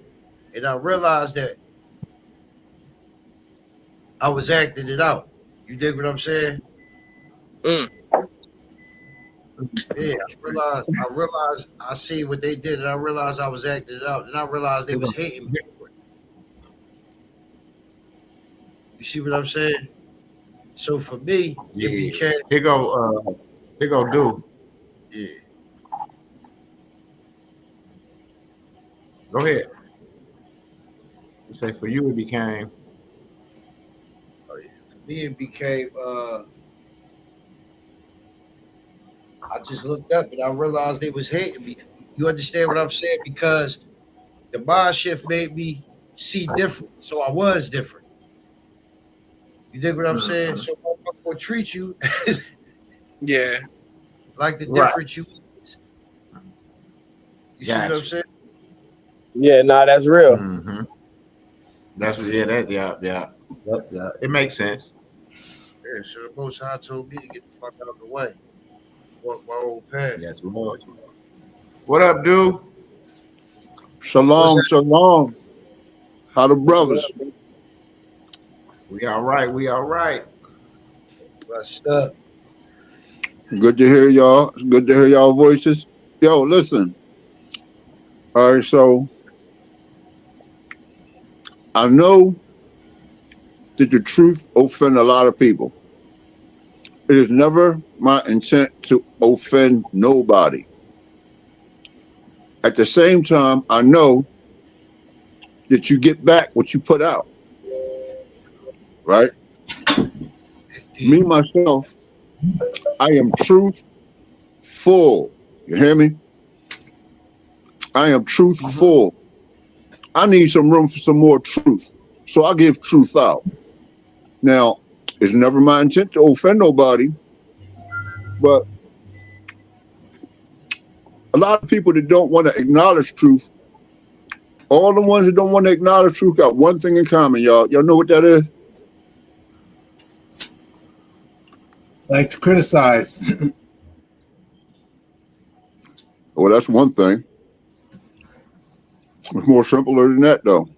and I realized that I was acting it out. You dig what I'm saying? Mm. Yeah, I realized I see what they did, and I realized I was acting it out, and I realized they was hating me for it. You see what I'm saying? So for me, it Yeah. became Here go do. yeah. Go ahead. You say for you it became. Oh, yeah. For me, it became I just looked up and I realized they was hating me. You understand what I'm saying? Because the mind shift made me see different. So I was different. You dig what I'm saying? Mhm. So motherfucker will treat you Yeah. like the Right. different you is. You see what I'm Gotcha. saying? Yeah, nah, that's real. Mm-hmm. That's yeah. It makes sense. Yeah, so the most high told me to get the fuck out of the way. Walk my own path. Yes, Lord. What up, dude? What's Shalom, that? shalom. How the What's up? brothers? We all right. We all right. What's up? Good to hear y'all. It's good to hear y'all voices. Yo, listen. All right, so I know that the truth offend a lot of people. It is never my intent to offend nobody. At the same time, I know that you get back what you put out, right? Me, Indeed. myself, I am truthful. You hear me? I am Mm-hmm. truthful. I need some room for some more truth. So I give truth out. Now, it's never my intent to offend nobody, but a lot of people that don't want to acknowledge truth, all the ones that don't want to acknowledge truth got one thing in common, y'all. Y'all know what that is? Like to criticize. Well, that's one thing. It's more simpler than that, though.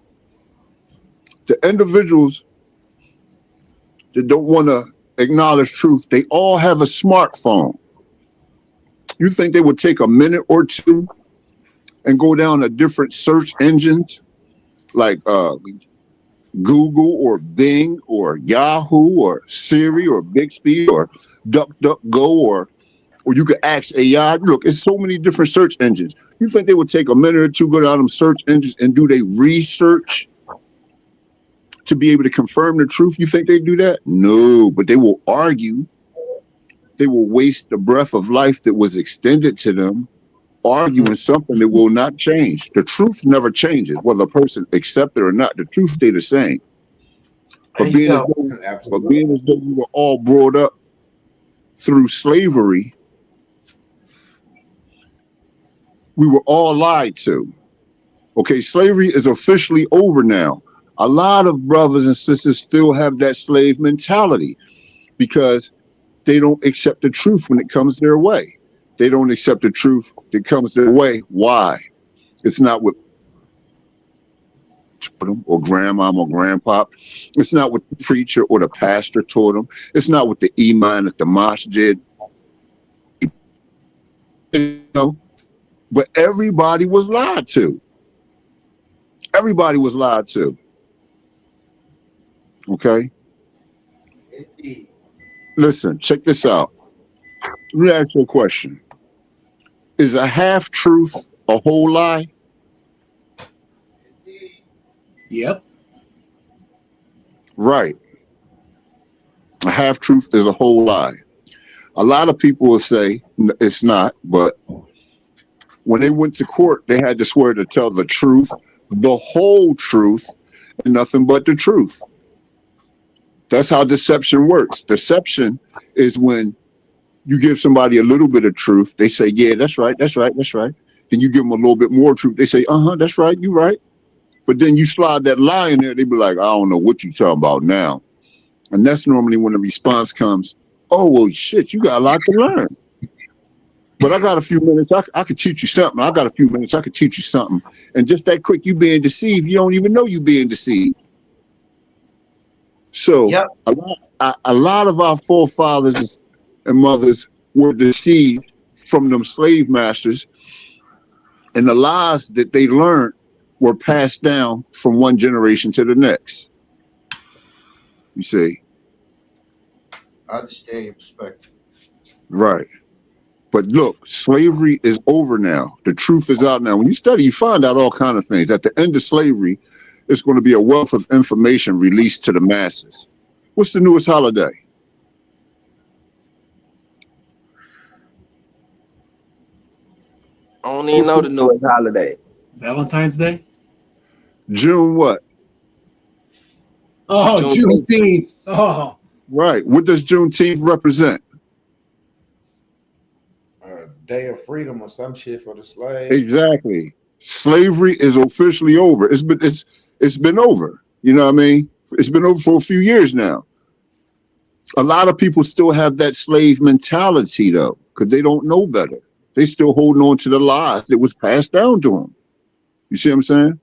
The individuals that don't want to acknowledge truth, they all have a smartphone. You think they would take a minute or two and go down to different search engines like Google or Bing or Yahoo or Siri or Bixby or DuckDuckGo or you could ask AI. Look, it's so many different search engines. You think they would take a minute or two, go down them search engines and do their research to be able to confirm the truth? You think they do that? No, but they will argue. They will waste the breath of life that was extended to them, arguing something that will not change. The truth never changes, whether a person accepts it or not. The truth stay the same. But Hey, being as yo, Absolutely. we were all brought up through slavery, we were all lied to. Okay, slavery is officially over now. A lot of brothers and sisters still have that slave mentality because they don't accept the truth when it comes their way. They don't accept the truth that comes their way. Why? It's not what taught them or grandmama or grandpa. It's not what the preacher or the pastor taught them. It's not what the imam at the mosque did. You know, but everybody was lied to. Everybody was lied to. Okay? indeed. Listen, check this out. Let me ask you a question. Is a half truth a whole lie? Indeed. Yep. Right. A half truth is a whole lie. A lot of people will say it's not, but when they went to court, they had to swear to tell the truth, the whole truth, and nothing but the truth. That's how deception works. Deception is when you give somebody a little bit of truth. They say, yeah, that's right, that's right, that's right. Then you give them a little bit more truth. They say, that's right, you're right. But then you slide that lie in there, they be like, I don't know what you talking about now. And that's normally when the response comes, oh, well, shit, you got a lot to learn. But I got a few minutes, I could teach you something. I got a few minutes, I could teach you something. And just that quick, you being deceived, you don't even know you being deceived. So Yep. a lot of our forefathers and mothers were deceived from them slave masters, and the lies that they learned were passed down from one generation to the next. You see? I understand your perspective. Right. But look, slavery is over now. The truth is out now. When you study, you find out all kinds of things. At the end of slavery, it's going to be a wealth of information released to the masses. What's the newest holiday? I don't even know the newest holiday. Valentine's Day. June what? Oh, Juneteenth. Juneteenth. Oh, Right. What does Juneteenth represent? Day of freedom or some shit for the slaves. Exactly. Slavery is officially over. It's been over. You know what I mean? It's been over for a few years now. A lot of people still have that slave mentality though, because they don't know better. They still holding on to the lies that was passed down to them. You see what I'm saying?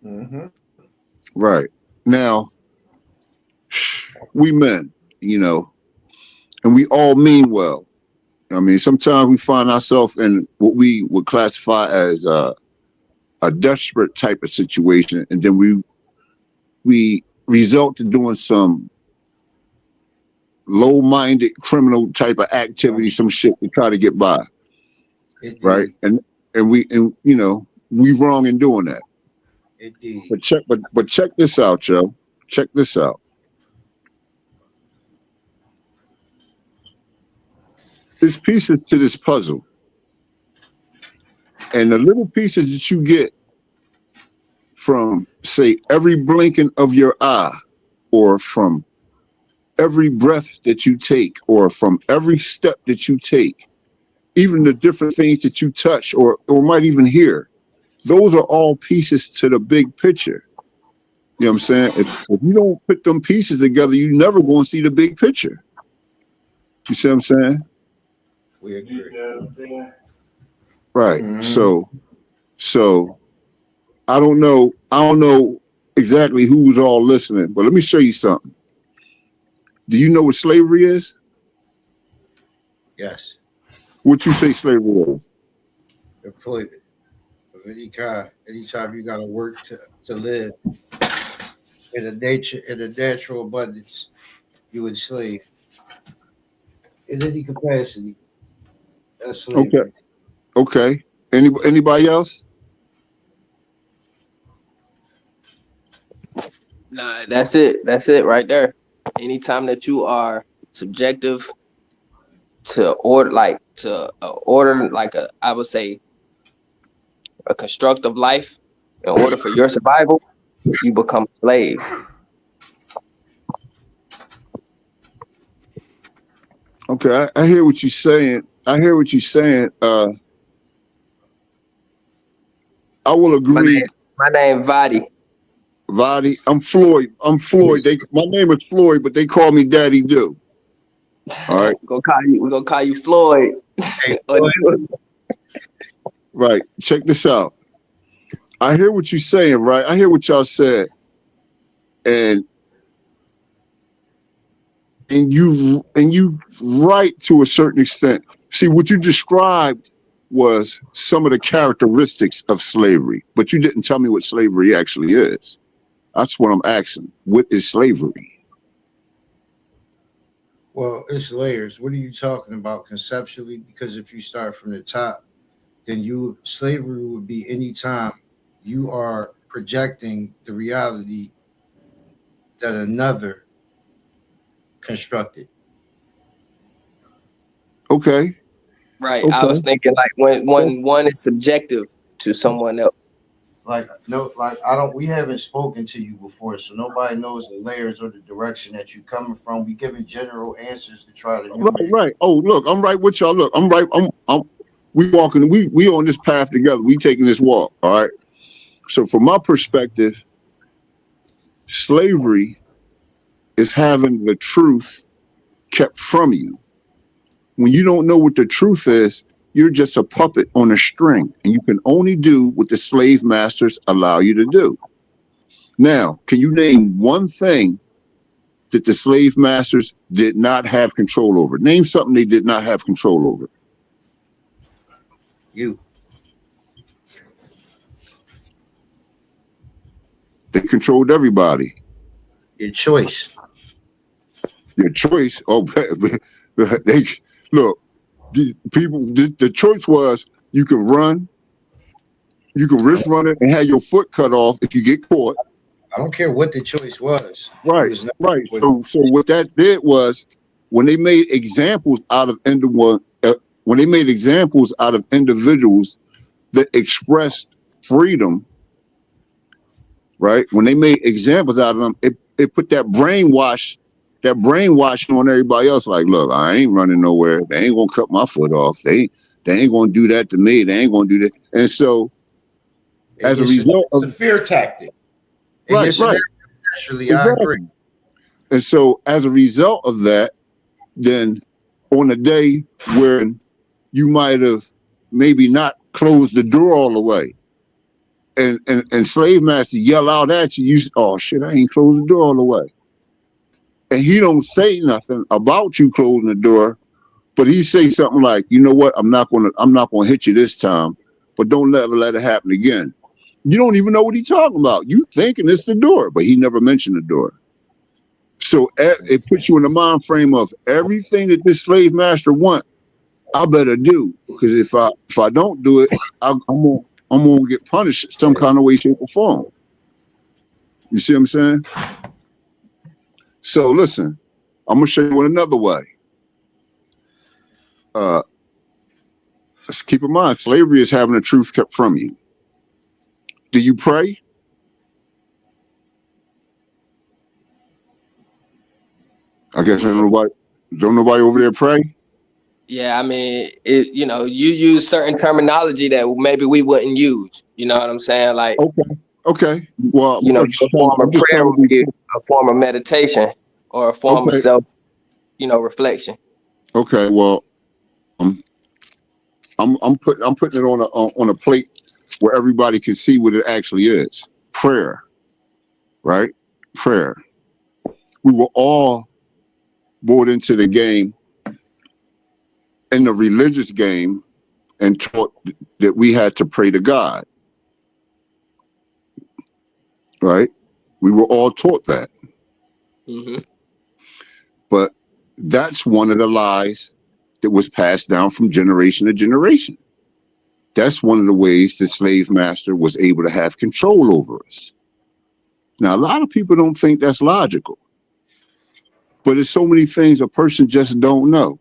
Mm-hmm. Right. Now, we men, and we all mean well. I mean, sometimes we find ourselves in what we would classify as a desperate type of situation, and then we result in doing some low-minded criminal type of activity, some shit to try to get by, Indeed. right? And we wrong in doing that. Indeed. But check this out, Joe. Check this out. There's pieces to this puzzle, and the little pieces that you get from, say, every blinking of your eye, or from every breath that you take, or from every step that you take, even the different things that you touch or might even hear, those are all pieces to the big picture. You know what I'm saying? If you don't put them pieces together, you're never going to see the big picture. You see what I'm saying? We agree. Right. Mhm. So I don't know exactly who's all listening, but let me show you something. Do you know what slavery is? Yes. What you say slavery is? Employment of any kind. Anytime you gotta work to live in a natural abundance, you enslave. In any capacity. That's slavery. Okay. Anybody else? Nah, that's it. That's it right there. Anytime that you are subjective to order, like I would say, a constructive life in order for your survival, you become a slave. Okay, I hear what you're saying. I will agree. My name Vadi. Vadi, I'm Floyd. My name is Floyd, but they call me Daddy Do. All right. We're gonna call you Floyd. Hey, Floyd. Right. Check this out. I hear what you're saying, right? I hear what y'all said. And you right to a certain extent. See, what you described was some of the characteristics of slavery, but you didn't tell me what slavery actually is. That's what I'm asking. What is slavery? Well, it's layers. What are you talking about conceptually? Because if you start from the top, then slavery would be any time you are projecting the reality that another constructed. Okay. Right. Okay. I was thinking like when one is subjective to someone else. We haven't spoken to you before, so nobody knows the layers or the direction that you're coming from. We giving general answers to try to humor you. Right. Oh, look, I'm right with y'all. Look, I'm right. we walking, we on this path together. We taking this walk. All right. So from my perspective, slavery is having the truth kept from you. When you don't know what the truth is, you're just a puppet on a string, and you can only do what the slave masters allow you to do. Now, can you name one thing that the slave masters did not have control over? Name something they did not have control over. You. They controlled everybody. Your choice. Your choice. Oh, they look. The choice was you can run, you can risk running and have your foot cut off if you get caught. I don't care what the choice was. Right, It was not- right. So what that did was when they made examples out of when they made examples out of individuals that expressed freedom, right? When they made examples out of them, it put that brainwashing on everybody else. Like, look, I ain't running nowhere. They ain't gonna cut my foot off. They ain't gonna do that to me. They ain't gonna do that. And so, as a result It's of a fear tactic. And right, yes, right. naturally, I agree. And so, as a result of that, then on a day when you might have maybe not closed the door all the way, and slave master yell out at you, oh shit, I ain't closed the door all the way. And he don't say nothing about you closing the door, but he say something like, you know what, I'm not gonna hit you this time, but don't ever let it happen again. You don't even know what he's talking about. You thinking it's the door, but he never mentioned the door. So it puts you in the mind frame of everything that this slave master want, I better do, because if I don't do it, I'm gonna get punished some kind of way, shape, or form. You see what I'm saying? So listen, I'm gonna show you in another way. Let's keep in mind, slavery is having the truth kept from you. Do you pray? I guess don't nobody over there pray. Yeah, I mean, you use certain terminology that maybe we wouldn't use. You know what I'm saying? Like, Okay. Well, a form of prayer would be a form of meditation or a form of self, reflection. Okay. Well, I'm putting it on a plate where everybody can see what it actually is. Prayer, right? Prayer. We were all brought into the game, in the religious game, and taught that we had to pray to God, right? We were all taught that. Mm-hmm. But that's one of the lies that was passed down from generation to generation. That's one of the ways the slave master was able to have control over us. Now, a lot of people don't think that's logical, but there's so many things a person just don't know.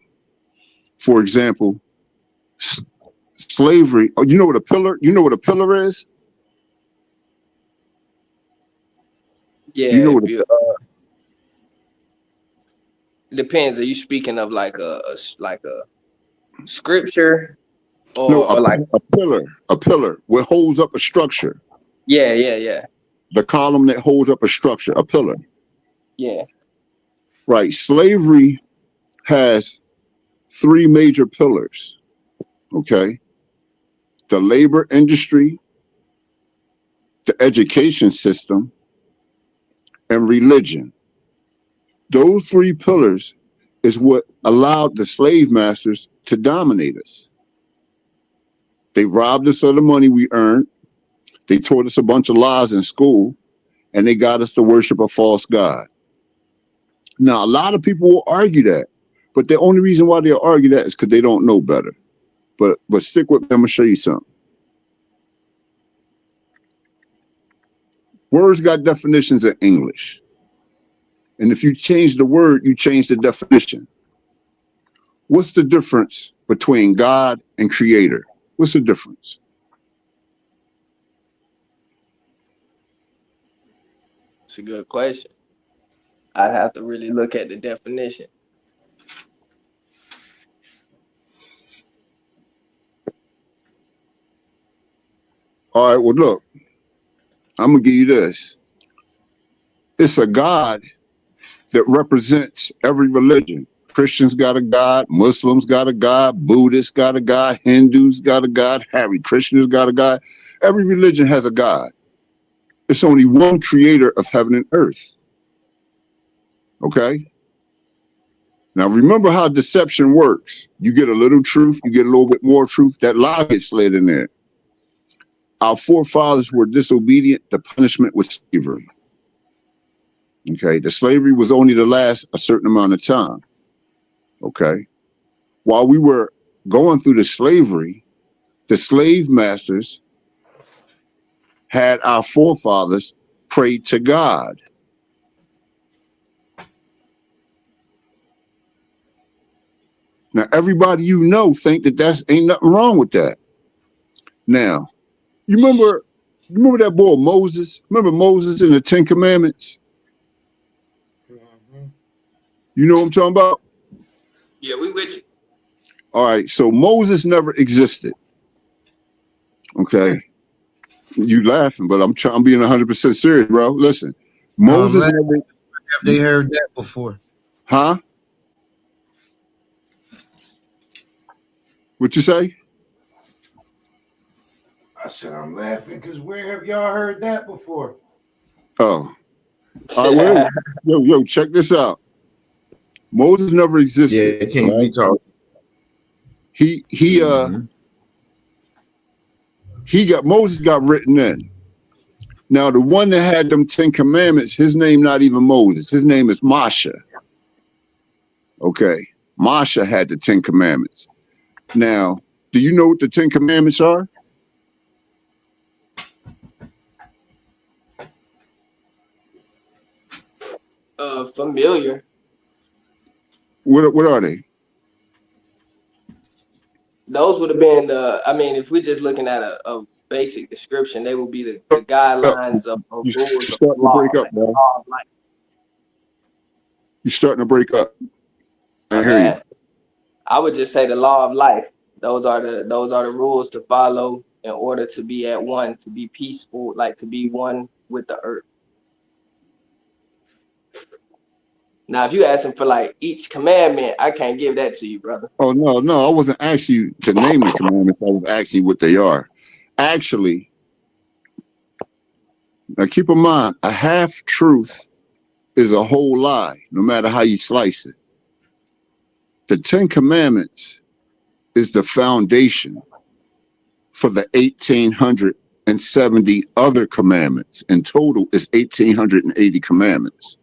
For example, slavery. Oh, you know what a pillar? You know what a pillar is? Yeah, You know what? It depends. Are you speaking of like a scripture No, or like a pillar. A pillar what holds up a structure. yeah. The column that holds up a structure. A pillar. Yeah. Right. Slavery has three major pillars. Okay. The labor industry, the education system, and religion. Those three pillars is what allowed the slave masters to dominate us. They robbed us of the money we earned. They taught us a bunch of lies in school, and they got us to worship a false god. Now, a lot of people will argue that, but the only reason why they'll argue that is because they don't know better. But stick with me, I'm gonna show you something. Words got definitions in English. And if you change the word, you change the definition. What's the difference between God and creator? What's the difference? It's a good question. I'd have to really look at the definition. All right, well, look, I'm going to give you this. It's a God that represents every religion. Christians got a God, Muslims got a God, Buddhists got a God, Hindus got a God, Hare Krishnas got a God. Every religion has a God. It's only one creator of heaven and earth. Okay? Now remember how deception works. You get a little truth, you get a little bit more truth, that lie gets slid in there. Our forefathers were disobedient, the punishment was slavery. Okay, the slavery was only to last a certain amount of time. Okay, while we were going through the slavery, the slave masters had our forefathers pray to God. Now, everybody you know think that that's ain't nothing wrong with that. Now, you remember that boy Moses? Remember Moses in the Ten Commandments? You know what I'm talking about? Yeah, we with you. All right, so Moses never existed. Okay, you laughing, but I'm being 100% serious, bro. Listen, Moses never. Have they heard that before? Huh? What you say? I said I'm laughing because where have y'all heard that before? Oh, all right, wait. Yo, check this out. Moses never existed. Yeah, King Right? talk. Moses got written in. Now, the one that had them 10 commandments, his name not even Moses. His name is Moshe. Okay, Moshe had the 10 commandments. Now, do you know what the 10 commandments are? Familiar. What are they? Those would have been if we're just looking at a basic description, they would be the guidelines of You're rules of starting law. to break up, bro. You're starting to break up. I hear you. I would just say the law of life. Those are the rules to follow in order to be at one, to be peaceful, like to be one with the earth. Now, if you asking for like each commandment, I can't give that to you, brother. Oh, no, I wasn't asking you to name the commandments. I was asking you what they are. Actually, now keep in mind, a half truth is a whole lie, no matter how you slice it. The 10 commandments is the foundation for the 1,870 other commandments. In total, it's 1,880 commandments.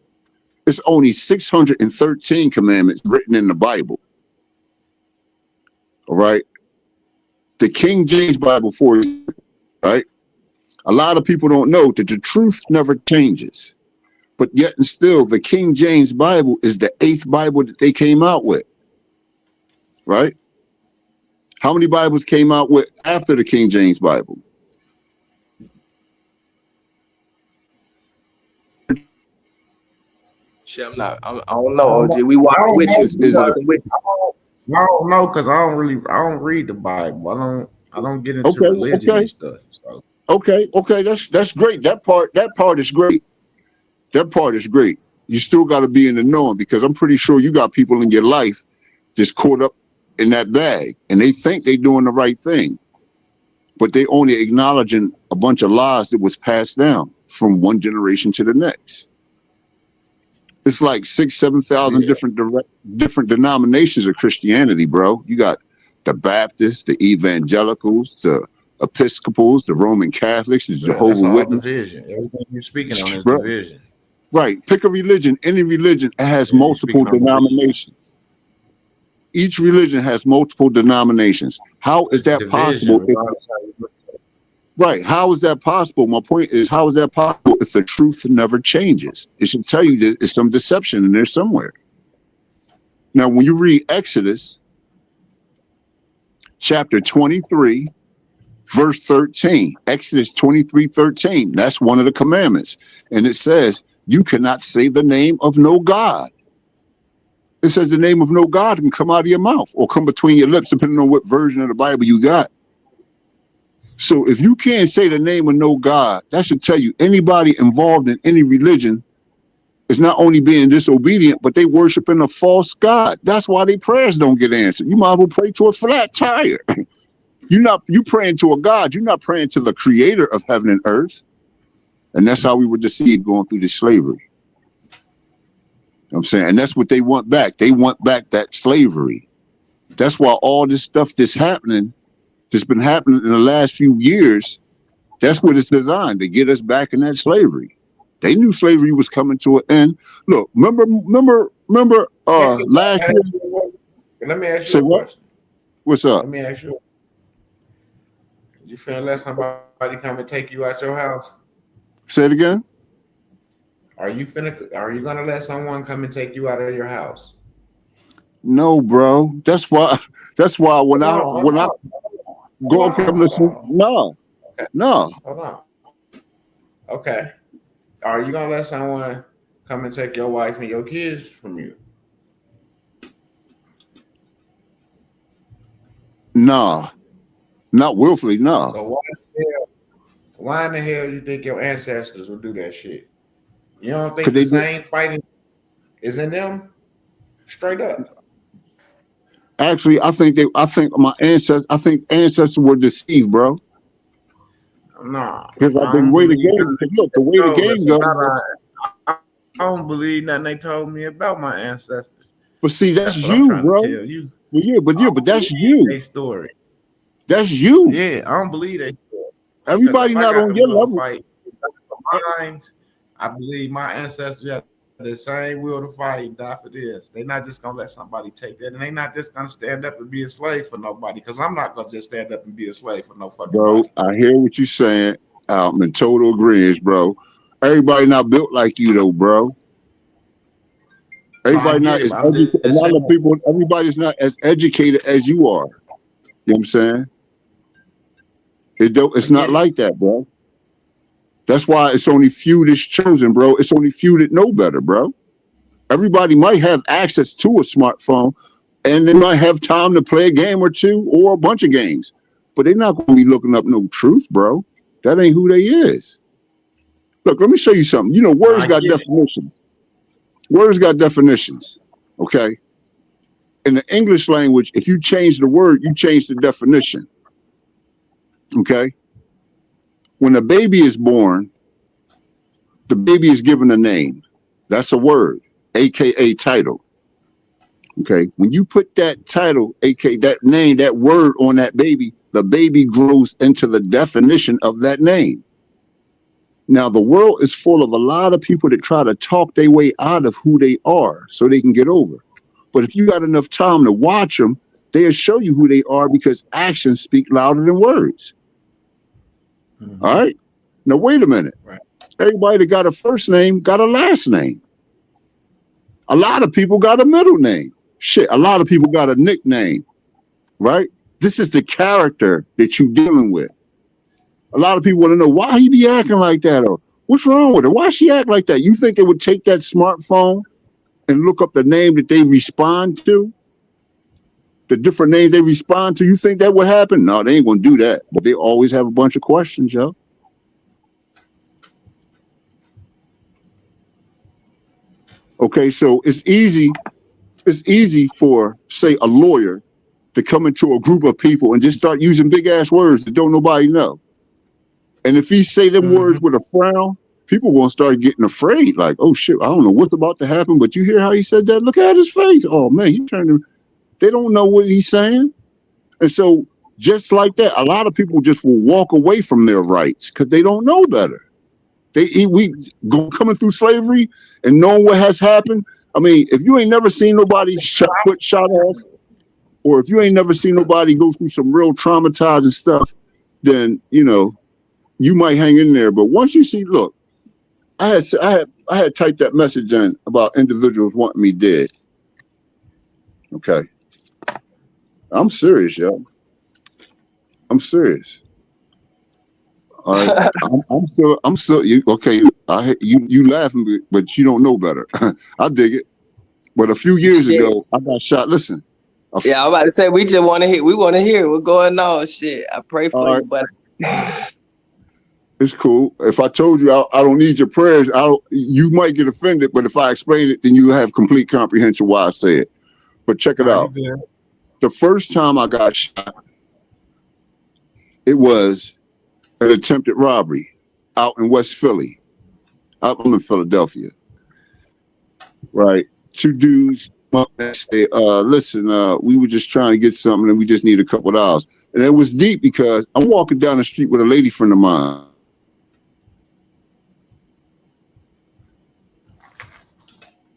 It's only 613 commandments written in the Bible. All right. The King James Bible, right? A lot of people don't know that the truth never changes. But yet and still, the King James Bible is the 8th Bible that they came out with. Right? How many Bibles came out with after the King James Bible? Shit, I don't know, OG. We walking with you. I don't know because I don't read the Bible. I don't get into religion and stuff. So. Okay, that's great. That part is great. That part is great. You still got to be in the knowing, because I'm pretty sure you got people in your life just caught up in that bag and they think they're doing the right thing, but they only acknowledging a bunch of lies that was passed down from one generation to the next. It's like 7,000 different denominations of Christianity, bro. You got the Baptists, the Evangelicals, the Episcopals, the Roman Catholics, the Jehovah's Witnesses. Division. Everything you're speaking on is division. Right. Pick a religion. Any religion has multiple denominations. Each religion has multiple denominations. How is that possible? Right. How is that possible? My point is, how is that possible if the truth never changes? It should tell you that there's some deception in there somewhere. Now, when you read Exodus chapter 23, verse 13, Exodus 23:13, that's one of the commandments. And it says, you cannot say the name of no God. It says the name of no God can come out of your mouth or come between your lips, depending on what version of the Bible you got. So if you can't say the name of no God, that should tell you anybody involved in any religion is not only being disobedient, but they worshiping a false God. That's why their prayers don't get answered. You might as well pray to a flat tire. You praying to a God. You're not praying to the creator of heaven and earth. And that's how we were deceived going through this slavery. You know what I'm saying? And that's what they want back. They want back that slavery. That's why all this stuff that's been happening in the last few years, that's what it's designed, to get us back in that slavery. They knew slavery was coming to an end. Look, remember last year. Let me ask you a question. What's up? Let me ask you. Did you feel let somebody come and take you out your house? Say it again. Are you gonna let someone come and take you out of your house? No, bro. That's why when I go up and listen, no. Hold on. Okay. Are you gonna let someone come and take your wife and your kids from you? Nah. Not willfully, no. So why in the hell you think your ancestors would do that shit? You don't think the same fighting is in them? Straight up. Actually, I think ancestors were deceived, bro. Nah. Because the way the game goes. I don't believe nothing they told me about my ancestors. But see, that's you, bro. You. But that's you. Their story. That's you. Yeah, I don't believe that story. Everybody not on your level. Fight, I believe my ancestors have the same will to fight and die for this. They're not just gonna let somebody take that, and they're not just gonna stand up and be a slave for nobody. Because I'm not gonna just stand up and be a slave for no fucking bro. body. I hear what you're saying. I'm in total agreement, bro. Everybody not built like you, though, bro. Everybody not as educated. A lot of people. Everybody's not as educated as you are. You know what I'm saying? It's not like that, bro. That's why it's only few that's chosen, bro. It's only few that know better, bro. Everybody might have access to a smartphone, and they might have time to play a game or two or a bunch of games, but they're not going to be looking up no truth, bro. That ain't who they is. Look, let me show you something. You know, words got definitions. Words got definitions, okay? In the English language, if you change the word, you change the definition, okay? When a baby is born, the baby is given a name. That's a word, AKA title. Okay. When you put that title, AKA that name, that word on that baby, the baby grows into the definition of that name. Now, the world is full of a lot of people that try to talk their way out of who they are so they can get over. But if you got enough time to watch them, they'll show you who they are because actions speak louder than words. Mm-hmm. All right. Now, wait a minute. Right. Everybody that got a first name got a last name. A lot of people got a middle name. Shit, a lot of people got a nickname. Right? This is the character that you're dealing with. A lot of people want to know why he be acting like that, or what's wrong with her? Why she act like that? You think it would take that smartphone and look up the name that they respond to? The different names they respond to, you think that would happen? No, they ain't gonna do that. But they always have a bunch of questions, yo. Okay, so it's easy for, say, a lawyer to come into a group of people and just start using big ass words that don't nobody know. And if he say them words with a frown, people gonna start getting afraid, like, oh shit, I don't know what's about to happen, but you hear how he said that? Look at his face. Oh man, he turned him. They don't know what he's saying. And so just like that, a lot of people just will walk away from their rights because they don't know better. We go coming through slavery and knowing what has happened. I mean, if you ain't never seen nobody shot off, or if you ain't never seen nobody go through some real traumatizing stuff, then, you know, you might hang in there. But once you see, look, I had typed that message in about individuals wanting me dead. Okay. I'm serious, yo. I'm serious. All right. I'm still you okay. You laughing, but you don't know better. I dig it. But a few years ago, I got shot. Listen. I'm about to say we want to hear what's going on. Shit. I pray for you, but It's cool. If I told you I don't need your prayers, you might get offended, but if I explain it, then you have complete comprehension why I say it. But check it Nah, out. you good. The first time I got shot, it was an attempted robbery out in West Philly. I'm in Philadelphia, right? Two dudes say, listen, we were just trying to get something and we just need a couple of dollars. And it was deep because I'm walking down the street with a lady friend of mine.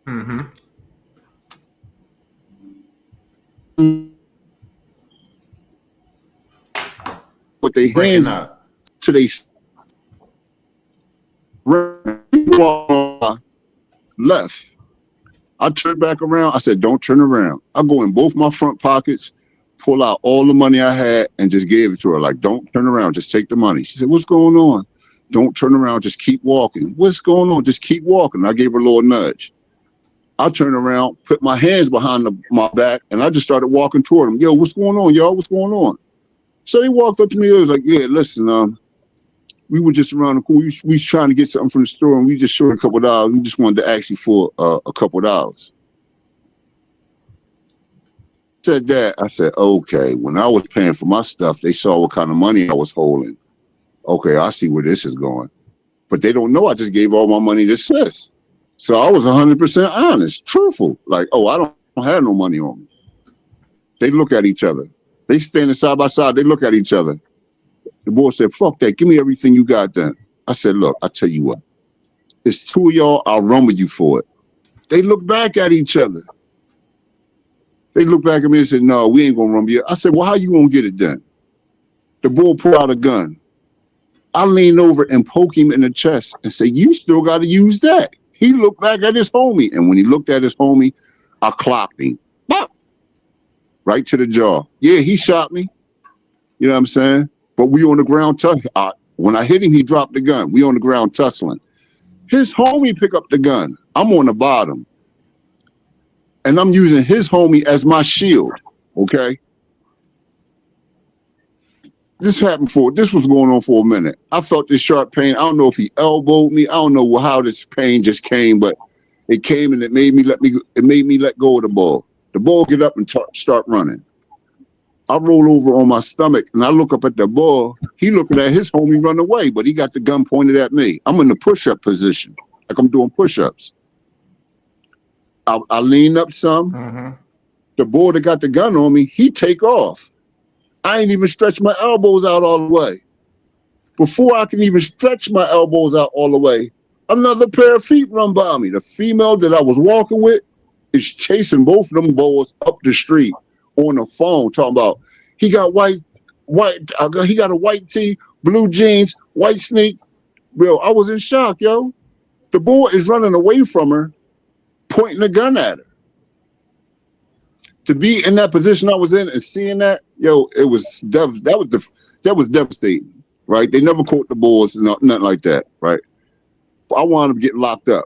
Mm-hmm. With their Breaking hands up. to their left. I turned back around. I said, don't turn around. I go in both my front pockets, pull out all the money I had, and just gave it to her. Like, don't turn around. Just take the money. She said, what's going on? Don't turn around. Just keep walking. What's going on? Just keep walking. I gave her a little nudge. I turned around, put my hands behind my back, and I just started walking toward them. Yo, what's going on, y'all? What's going on? So they walked up to me. They was like, yeah, listen, we were just around the corner. We was trying to get something from the store, and we just short a couple of dollars. We just wanted to ask you for a couple of dollars. Said that. I said, okay. When I was paying for my stuff, they saw what kind of money I was holding. Okay, I see where this is going. But they don't know I just gave all my money to sis. So I was 100% honest, truthful. Like, oh, I don't have no money on me. They look at each other. They standing side by side. They look at each other. The boy said, fuck that. Give me everything you got then. I said, look, I tell you what. It's two of y'all. I'll run with you for it. They look back at each other. They looked back at me and said, no, we ain't gonna run you. I said, well, how you gonna get it done? The bull pulled out a gun. I leaned over and poked him in the chest and said, you still got to use that. He looked back at his homie. And when he looked at his homie, I clocked him. Bop! Right to the jaw. Yeah, he shot me. You know what I'm saying? But we on the ground tussling. When I hit him, he dropped the gun. We on the ground tussling. His homie picked up the gun. I'm on the bottom. And I'm using his homie as my shield, okay? This was going on for a minute. I felt this sharp pain. I don't know if he elbowed me. I don't know how this pain just came, but it came and it made me let go of the ball. The ball get up and start running. I roll over on my stomach and I look up at the ball. He looking at his homie run away, but he got the gun pointed at me. I'm in the push-up position, like I'm doing push-ups. I lean up some. Mm-hmm. The boy that got the gun on me, he take off. I ain't even stretch my elbows out all the way. Before I can even stretch my elbows out all the way, another pair of feet run by me. The female that I was walking with is chasing both of them boys up the street on the phone, talking about he got he got a white tee, blue jeans, white sneak. Bro, I was in shock, yo. The boy is running away from her, pointing a gun at her. To be in that position I was in and seeing that, yo, it was that was devastating, right? They never caught the boys, nothing like that, right? But I wound up getting locked up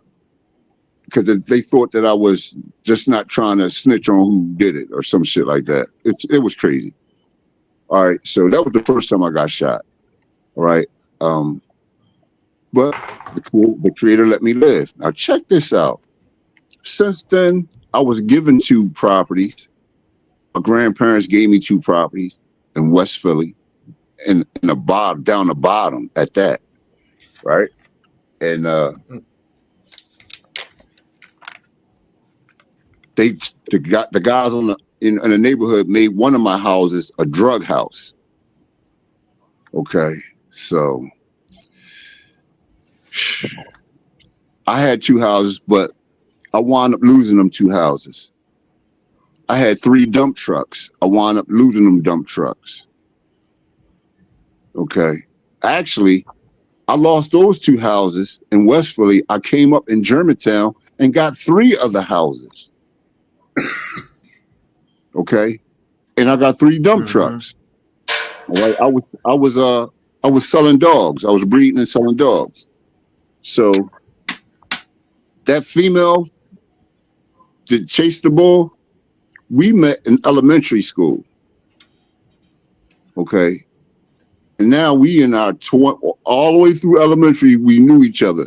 because they thought that I was just not trying to snitch on who did it or some shit like that. It was crazy. All right, so that was the first time I got shot. All right, but the Creator let me live. Now check this out. Since then, I was given 2 properties. My grandparents gave me 2 properties in West Philly, and down the bottom at that, right? And the guys in the neighborhood made one of my houses a drug house. Okay, so I had 2 houses, but I wound up losing them 2 houses. I had 3 dump trucks. I wound up losing them dump trucks. Okay. Actually, I lost those 2 houses in West Philly. I came up in Germantown and got 3 other houses. Okay. And I got 3 dump trucks. All right. I was selling dogs. I was breeding and selling dogs. So that female that chased the bull, we met in elementary school. Okay. And now we in our all the way through elementary, we knew each other.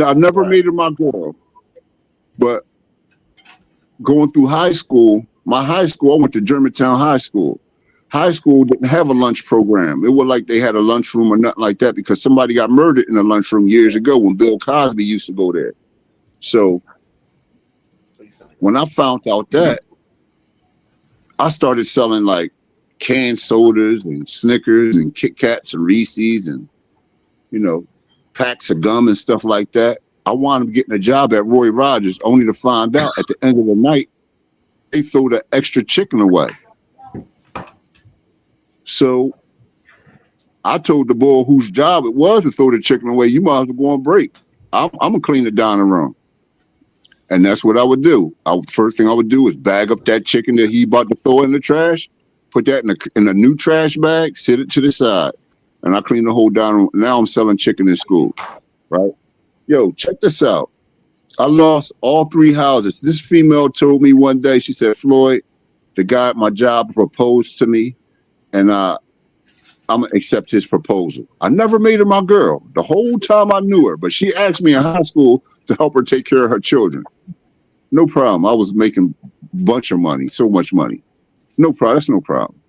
I never made her my girl, but going through high school, I went to Germantown High School. High school didn't have a lunch program. It wasn't like they had a lunchroom or nothing like that because somebody got murdered in a lunchroom years ago when Bill Cosby used to go there. So when I found out that, I started selling like canned sodas and Snickers and Kit Kats and Reese's and, packs of gum and stuff like that. I wound up getting a job at Roy Rogers only to find out at the end of the night, they throw the extra chicken away. So I told the boy whose job it was to throw the chicken away, you might as well go on break. I'm going to clean the dining room. And that's what I would do. First thing I would do is bag up that chicken that he about to throw in the trash, put that in a new trash bag, sit it to the side. And I clean the whole dining room. Now I'm selling chicken in school, right? Yo, check this out. I lost all 3 houses. This female told me one day, she said, Floyd, the guy at my job proposed to me, and I'm going to accept his proposal. I never made her my girl the whole time I knew her, but she asked me in high school to help her take care of her children. No problem. I was making a bunch of money, so much money. No problem. That's no problem.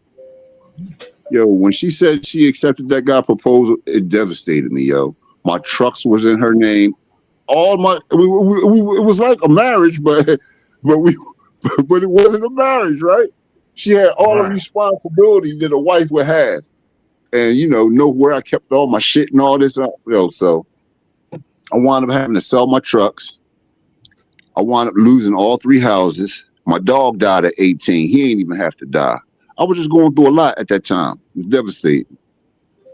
Yo, when she said she accepted that guy's proposal, it devastated me, yo. My trucks was in her name. It was like a marriage, but it wasn't a marriage, right? She had all the responsibility that a wife would have. And, know where I kept all my shit and all this. So I wound up having to sell my trucks. I wound up losing all 3 houses. My dog died at 18. He ain't even have to die. I was just going through a lot at that time. It was devastating.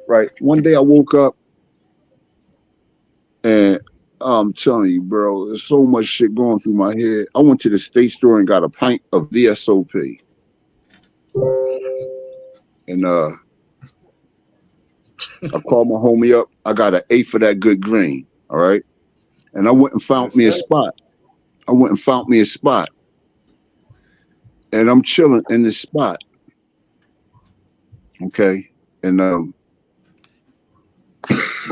Right. One day I woke up and I'm telling you, bro, there's so much shit going through my head. I went to the state store and got a pint of VSOP. And I called my homie up. I got an 8 for that good green. All right. And I went and found me a spot. And I'm chilling in this spot. Okay. And I'm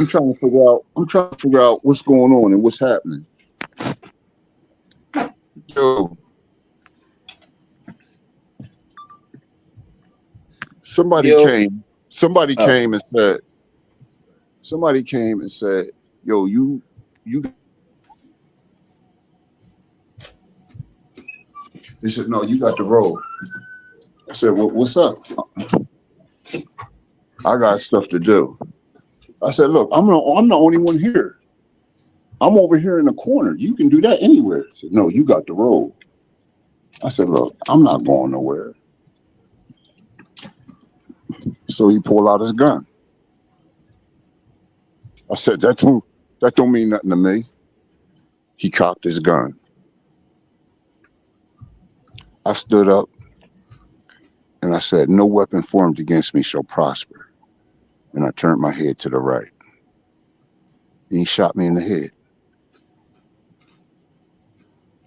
trying to figure out what's going on and what's happening. Yo. Somebody came and said, yo, you They said, no, you got to roll. I said, well, what's up? I got stuff to do. I said, look, I'm the only one here. I'm over here in the corner. You can do that anywhere. He said, no, you got to roll. I said, look, I'm not going nowhere. So he pulled out his gun. I said, that don't mean nothing to me. He cocked his gun. I stood up and I said, no weapon formed against me shall prosper. And I turned my head to the right. And he shot me in the head.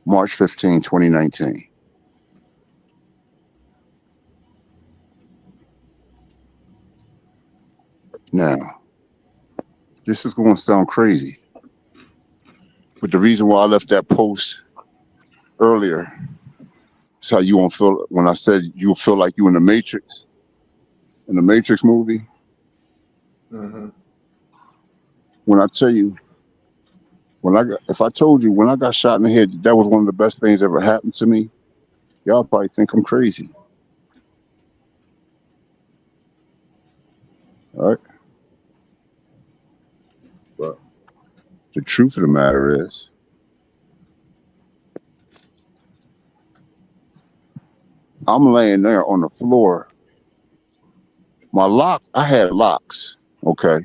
March 15, 2019. Now, this is going to sound crazy, but the reason why I left that post earlier is how you won't feel when I said you'll feel like you in the Matrix movie. Mm-hmm. When I tell you, if I told you when I got shot in the head, that was one of the best things that ever happened to me, y'all probably think I'm crazy. All right. But the truth of the matter is, I'm laying there on the floor. I had locks, okay?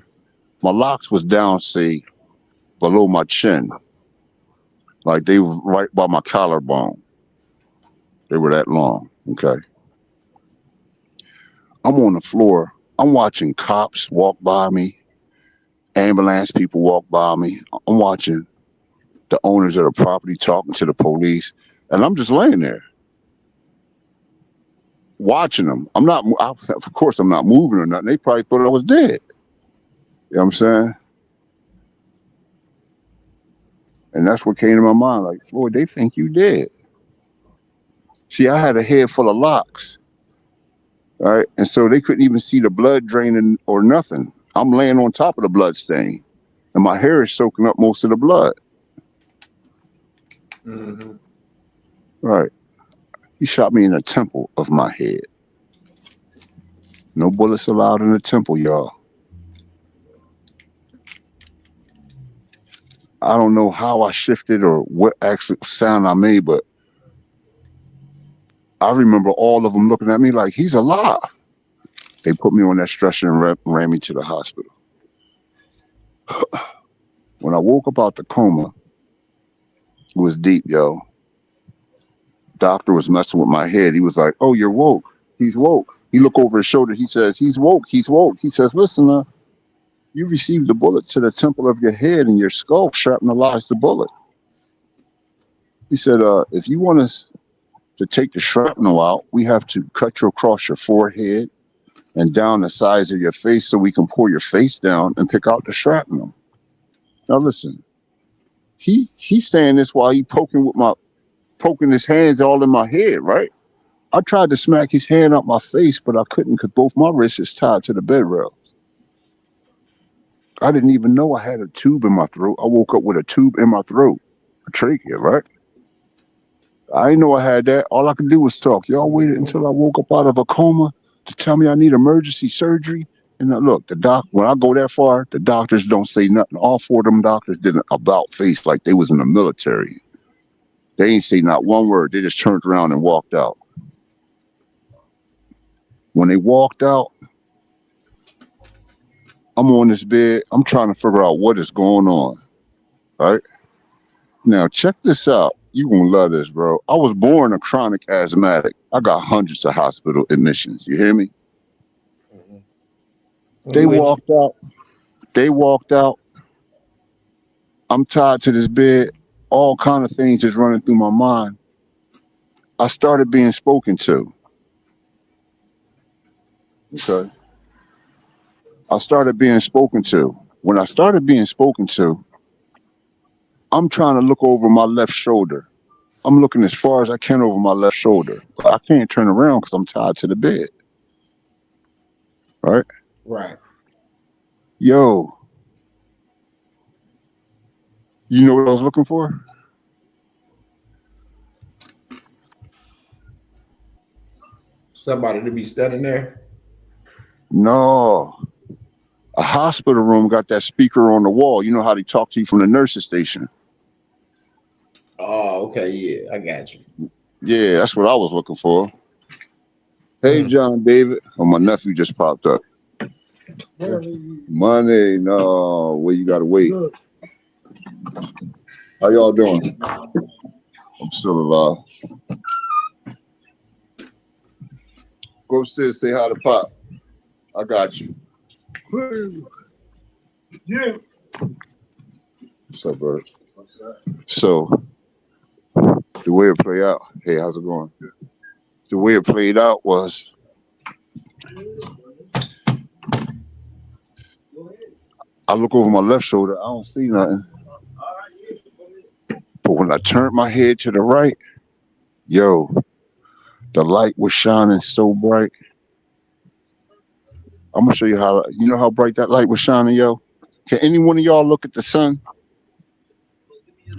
My locks was down, see, below my chin. Like they were right by my collarbone. They were that long, okay? I'm on the floor. I'm watching cops walk by me, ambulance people walk by me. I'm watching the owners of the property talking to the police, and I'm just laying there. watching them. Of course, I'm not moving or nothing. They probably thought I was dead. You know what I'm saying? And that's what came to my mind. Like, Floyd, they think you dead. See, I had a head full of locks, right? And so they couldn't even see the blood draining or nothing. I'm laying on top of the blood stain, and my hair is soaking up most of the blood. Mm-hmm. Right. He shot me in the temple of my head. No bullets allowed in the temple, y'all. I don't know how I shifted or what actual sound I made, but I remember all of them looking at me like, he's alive. They put me on that stretcher and ran me to the hospital. When I woke up out the coma, it was deep, yo. Doctor was messing with my head. He was like, oh, you're woke. He's woke. He looked over his shoulder. He says, he's woke. He's woke. He says, listen, you received a bullet to the temple of your head and your skull shrapnelized the bullet. He said, if you want us to take the shrapnel out, we have to cut you across your forehead and down the sides of your face so we can pull your face down and pick out the shrapnel. Now listen, he's saying this while he poking his hands all in my head, right? I tried to smack his hand up my face, but I couldn't because both my wrists is tied to the bed rails. I didn't even know I had a tube in my throat. I woke up with a tube in my throat, a trachea, right? I didn't know I had that. All I could do was talk. Y'all waited until I woke up out of a coma to tell me I need emergency surgery. And look, when I go that far, the doctors don't say nothing. All four of them doctors did an about face like they was in the military. They ain't say not one word. They just turned around and walked out. When they walked out, I'm on this bed. I'm trying to figure out what is going on, right? Now, check this out. You gonna love this, bro. I was born a chronic asthmatic. I got hundreds of hospital admissions. You hear me? Mm-hmm. They walked out. I'm tied to this bed. All kind of things is running through my mind. I started being spoken to. Okay. I started being spoken to. When I started being spoken to, I'm trying to look over my left shoulder. I'm looking as far as I can over my left shoulder. I can't turn around because I'm tied to the bed. Right? Right. Yo. You know what I was looking for? Somebody to be standing there. No. A hospital room got that speaker on the wall. You know how they talk to you from the nurse's station? Oh, okay. Yeah, I got you. Yeah, that's what I was looking for. Hey, John David. Oh, my nephew just popped up. Money, no. Well, you got to wait. How y'all doing? I'm still alive. Go upstairs, say hi to Pop. I got you. Yeah. What's up, bro? So, the way it played out, hey, how's it going? The way it played out was I look over my left shoulder, I don't see nothing. But when I turned my head to the right, yo, the light was shining so bright. I'm gonna show you how, you know how bright that light was shining, yo? Can any one of y'all look at the sun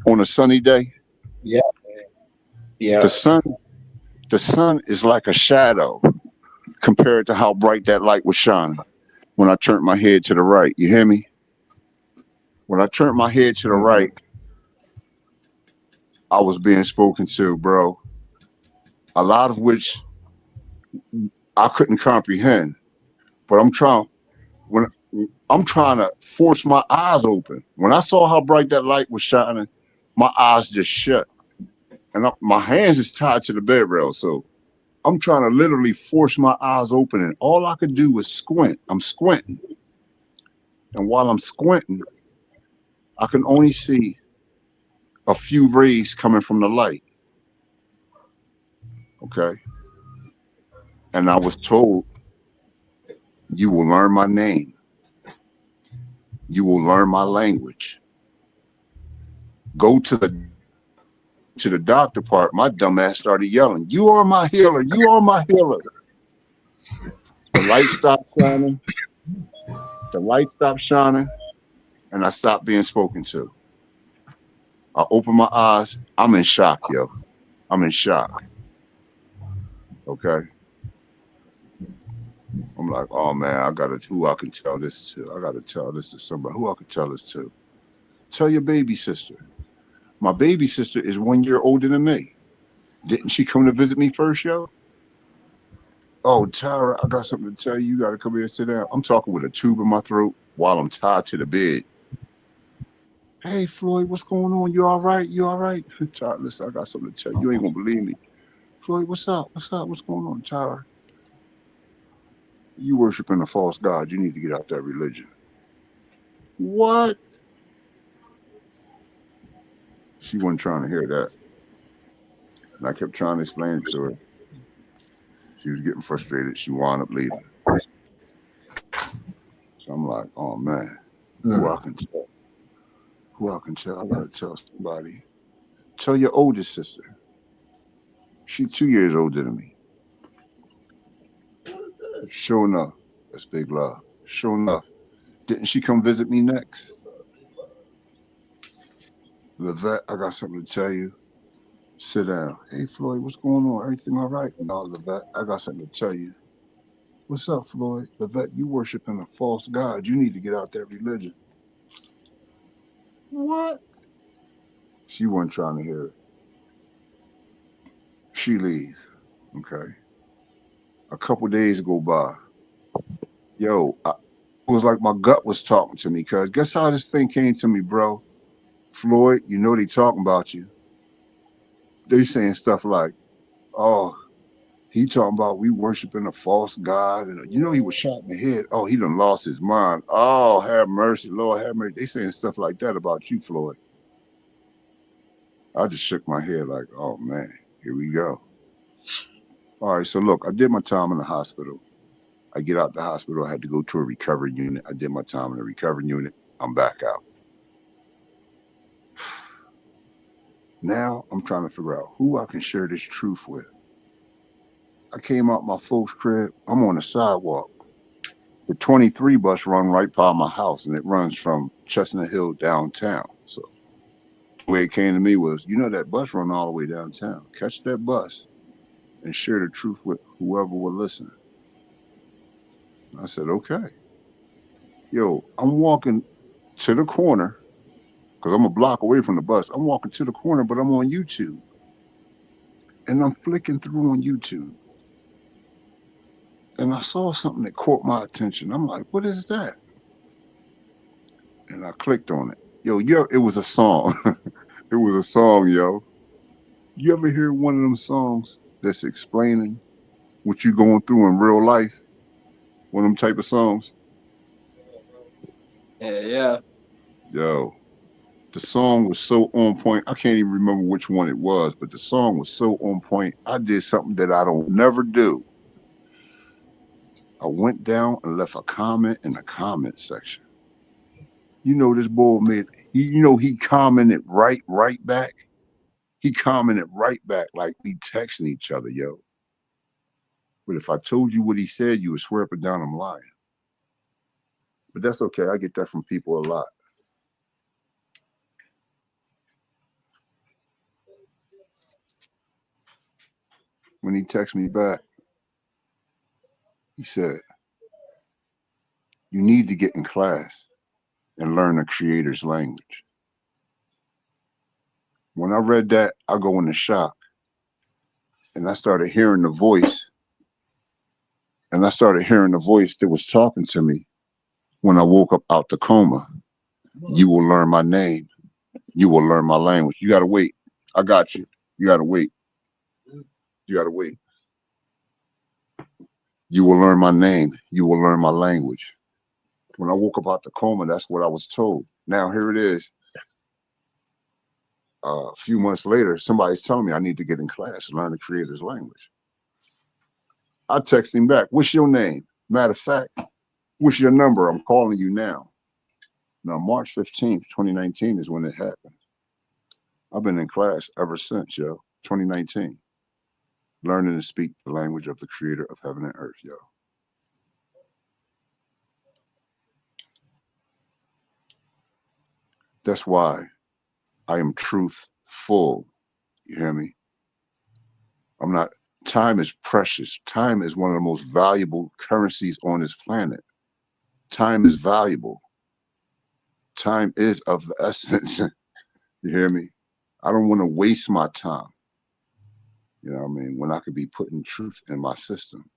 on a sunny day? Yeah. Yeah. The sun is like a shadow compared to how bright that light was shining when I turned my head to the right. You hear me? When I turned my head to the right, I was being spoken to, bro. A lot of which I couldn't comprehend. But I'm trying to force my eyes open. When I saw how bright that light was shining, my eyes just shut. And my hands is tied to the bed rail, so I'm trying to literally force my eyes open, and all I could do was squint. I'm squinting. And while I'm squinting, I can only see a few rays coming from the light. Okay. And I was told, you will learn my name. You will learn my language. Go to the doctor part. My dumb ass started yelling, you are my healer. You are my healer. The light stopped shining. The light stopped shining. And I stopped being spoken to. I opened my eyes. I'm in shock, yo. I'm in shock. Okay. I'm like, oh man, who I can tell this to. I gotta tell this to somebody. Who I can tell this to. Tell your baby sister. My baby sister is 1 year older than me. Didn't she come to visit me first, yo? Oh, Tara, I got something to tell you. You gotta come here and sit down. I'm talking with a tube in my throat while I'm tied to the bed. Hey, Floyd, what's going on? You all right? You all right? Tara, listen, I got something to tell you. You ain't gonna believe me. Floyd, what's up? What's up? What's going on, Tara? You worshiping a false god. You need to get out that religion. What? She wasn't trying to hear that. And I kept trying to explain it to her. She was getting frustrated. She wound up leaving. So I'm like, oh man, who I can tell? Who I can tell? I gotta tell somebody. Tell your oldest sister. She's 2 years older than me. Sure enough, that's big love. Sure enough, didn't she come visit me next? Levette, I got something to tell you. Sit down. Hey, Floyd, what's going on? Everything all right? No, Levette, I got something to tell you. What's up, Floyd? Levette, you worshiping a false god. You need to get out that religion. What? She wasn't trying to hear it. She leaves. Okay. A couple days go by. Yo, it was like my gut was talking to me, cuz guess how this thing came to me, bro? Floyd, you know they talking about you. They saying stuff like, oh, he talking about we worshiping a false god. And you know he was shot in the head. Oh, he done lost his mind. Oh, have mercy, Lord, have mercy. They saying stuff like that about you, Floyd. I just shook my head like, oh man, here we go. All right, so look, I did my time in the hospital. I get out the hospital. I had to go to a recovery unit. I did my time in the recovery unit. I'm back out. Now I'm trying to figure out who I can share this truth with. I came out my folks' crib. I'm on the sidewalk. The 23 bus run right by my house, and it runs from Chestnut Hill downtown. So the way it came to me was, you know, that bus run all the way downtown. Catch that bus and share the truth with whoever will listen. I said, okay. Yo, I'm walking to the corner because I'm a block away from the bus. I'm walking to the corner, but I'm on YouTube. And I'm flicking through on YouTube. And I saw something that caught my attention. I'm like, what is that? And I clicked on it. Yo, it was a song. It was a song, yo. You ever hear one of them songs that's explaining what you're going through in real life? One of them type of songs? Yeah. Yo, the song was so on point. I can't even remember which one it was, but the song was so on point. I did something that I don't never do. I went down and left a comment in the comment section. You know, this boy he commented right back. He commented right back like we texting each other, yo. But if I told you what he said, you would swear up and down I'm lying. But that's okay. I get that from people a lot. When he texted me back, he said, you need to get in class and learn the creator's language. When I read that, I go into shock. And I started hearing the voice. And I started hearing the voice that was talking to me when I woke up out the coma. You will learn my name. You will learn my language. You got to wait. I got you. You got to wait. You got to wait. You will learn my name. You will learn my language. When I woke up out the coma, that's what I was told. Now here it is. A few months later, somebody's telling me I need to get in class and learn the creator's language. I text him back. What's your name? Matter of fact, what's your number? I'm calling you now. Now, March 15th, 2019 is when it happened. I've been in class ever since, yo. 2019. Learning to speak the language of the creator of heaven and earth, yo. That's why I am truthful. You hear me? I'm not, time is precious. Time is one of the most valuable currencies on this planet. Time is valuable. Time is of the essence. You hear me? I don't want to waste my time. You know what I mean? When I could be putting truth in my system.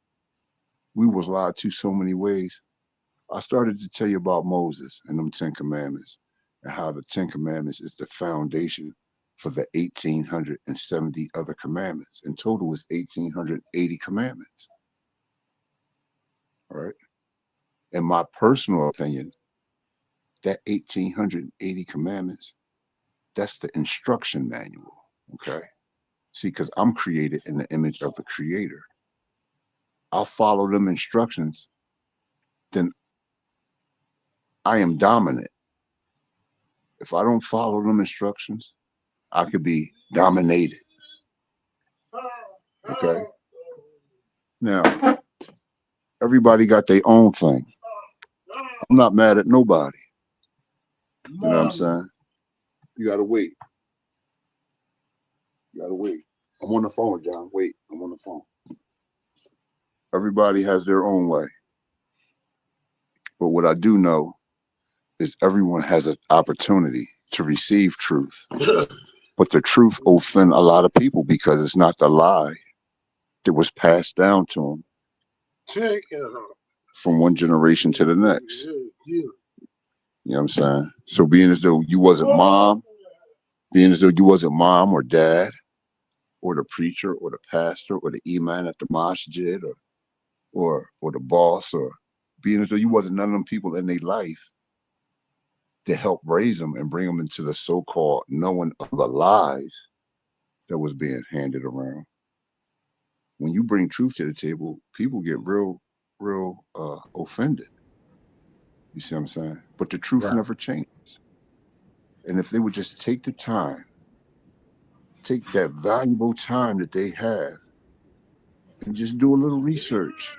We was lied to so many ways. I started to tell you about Moses and them 10 commandments and how the 10 commandments is the foundation for the 1,870 other commandments. In total, it's 1,880 commandments. All right. In my personal opinion, that 1,880 commandments, that's the instruction manual. Okay. See, because I'm created in the image of the creator. I'll follow them instructions, then I am dominant. If I don't follow them instructions, I could be dominated. Okay. Now, everybody got their own thing. I'm not mad at nobody. You know what I'm saying? You gotta wait. You gotta wait. I'm on the phone, John. Wait, I'm on the phone. Everybody has their own way. But what I do know is everyone has an opportunity to receive truth. But the truth offends a lot of people because it's not the lie that was passed down to them from one generation to the next. You know what I'm saying? So being as though you wasn't mom, or dad, or the preacher, or the pastor, or the imam at the masjid, or the boss, or being as though you wasn't none of them people in their life to help raise them and bring them into the so-called knowing of the lies that was being handed around. When you bring truth to the table, people get real offended. You see what I'm saying? But the truth never changes. And if they would just take the time, take that valuable time that they have and just do a little research,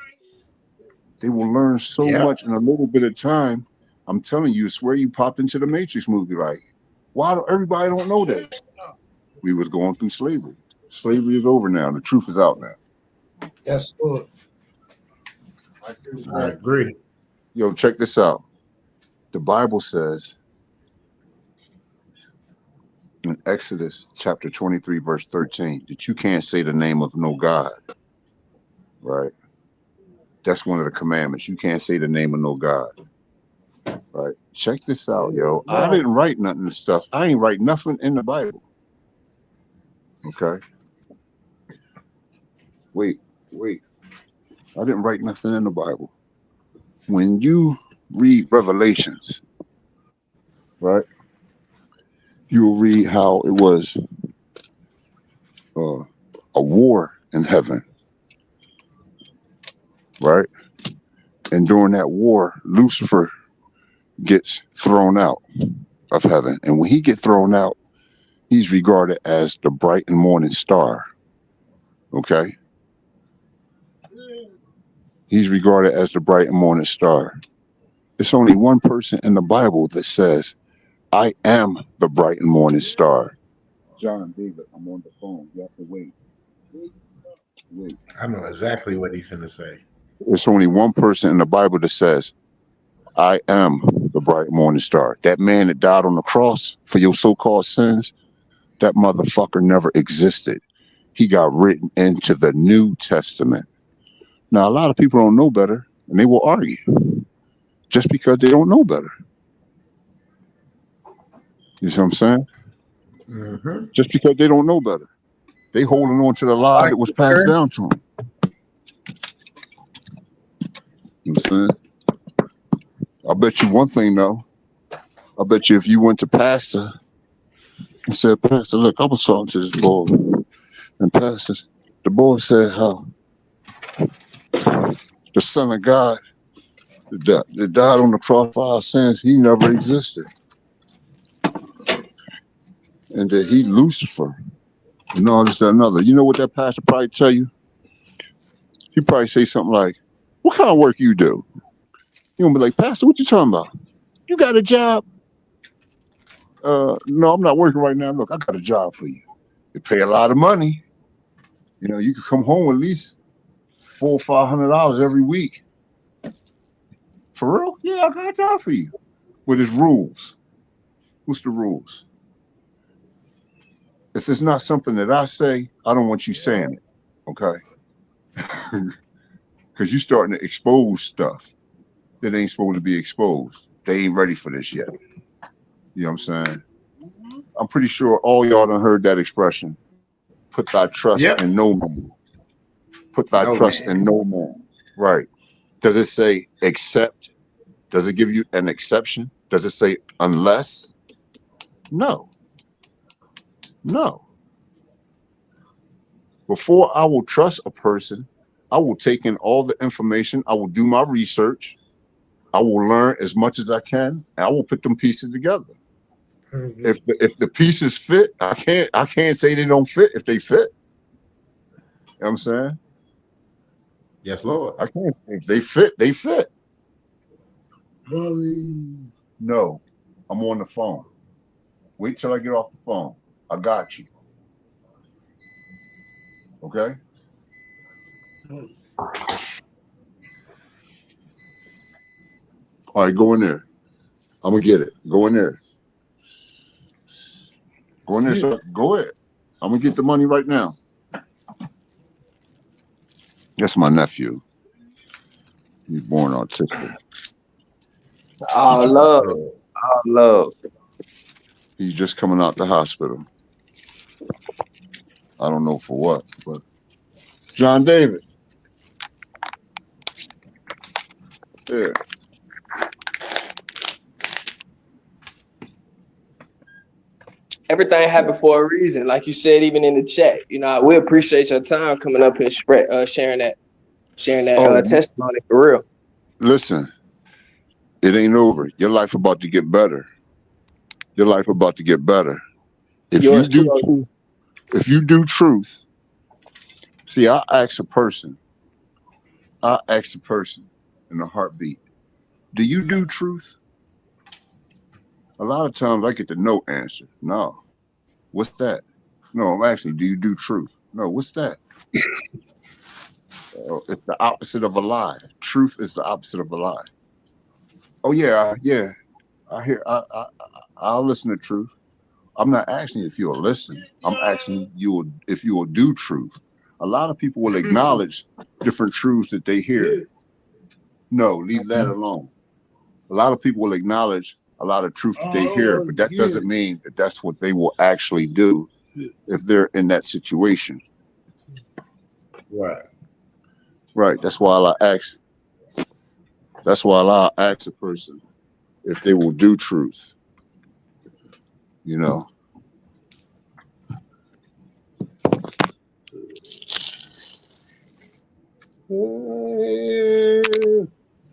they will learn so much in a little bit of time. I'm telling you, it's where you popped into the Matrix movie. Like, why do everybody don't know that? We was going through slavery. Slavery is over now. The truth is out now. Yes, Lord. I agree. Yo, check this out. The Bible says in Exodus chapter 23, verse 13, that you can't say the name of no God. Right? That's one of the commandments. You can't say the name of no God. Right? Check this out, yo. I didn't write nothing of stuff. I ain't write nothing in the Bible. Okay? Wait. I didn't write nothing in the Bible. When you read Revelations, right, you'll read how it was a war in heaven, right? And during that war, Lucifer gets thrown out of heaven. And when he gets thrown out, he's regarded as the bright and morning star, okay? He's regarded as the bright and morning star. There's only one person in the Bible that says, I am the bright and morning star. John, David, I'm on the phone. You have to wait. Wait. I know exactly what he's finna say. There's only one person in the Bible that says, I am the bright morning star. That man that died on the cross for your so-called sins, that motherfucker never existed. He got written into the New Testament. Now, a lot of people don't know better, and they will argue just because they don't know better. You see what I'm saying? Mm-hmm. Just because they don't know better. They holding on to the lie that was passed down to them. You know what I'm saying? I bet you one thing, though. I bet you if you went to Pastor and said, Pastor, look, I was talking to this boy. And Pastor, the boy said how the Son of God that died on the cross for our sins, he never existed. And that he Lucifer and all this, that, and another. You know what that pastor probably tell you? He probably say something like, what kind of work you do? You gonna be like, Pastor, what you talking about? You got a job? No, I'm not working right now. Look, I got a job for you. They pay a lot of money. You know, you could come home with at least $400 or $500 every week. For real? Yeah, I got a job for you. With his rules. What's the rules? If it's not something that I say, I don't want you saying it. Okay? Because you're starting to expose stuff that ain't supposed to be exposed. They ain't ready for this yet. You know what I'm saying? I'm pretty sure all y'all done heard that expression. Put thy trust in no man. Put thy trust in no man. Right. Does it say except? Does it give you an exception? Does it say unless? No. No. Before I will trust a person, I will take in all the information. I will do my research. I will learn as much as I can. And I will put them pieces together. Mm-hmm. If the pieces fit, I can't say they don't fit if they fit. You know what I'm saying? Yes, Lord. I can't. If they fit, they fit. No, I'm on the phone. Wait till I get off the phone. I got you. Okay? All right, go in there. I'm going to get it. Go in there. Go in there, sir. Go ahead. I'm going to get the money right now. That's my nephew. He's born autistic. All love. All love. He's just coming out the hospital. I don't know for what, but John David. Yeah. Everything happened for a reason, like you said, even in the chat. You know, we appreciate your time coming up and sharing that testimony for real. Listen, it ain't over. Your life about to get better. Your life about to get better. If you do truth, see, I ask a person in a heartbeat, do you do truth? A lot of times I get the no answer. No. What's that? No, I'm actually, do you do truth? No, what's that? It's the opposite of a lie. Truth is the opposite of a lie. Oh yeah. I'll listen to truth. I'm not asking if you'll listen. I'm asking you if you will do truth. A lot of people will acknowledge different truths that they hear. No, leave that alone. A lot of people will acknowledge a lot of truth that they hear, but that doesn't mean that that's what they will actually do if they're in that situation. Right. Right. That's why I ask a person if they will do truth. You know.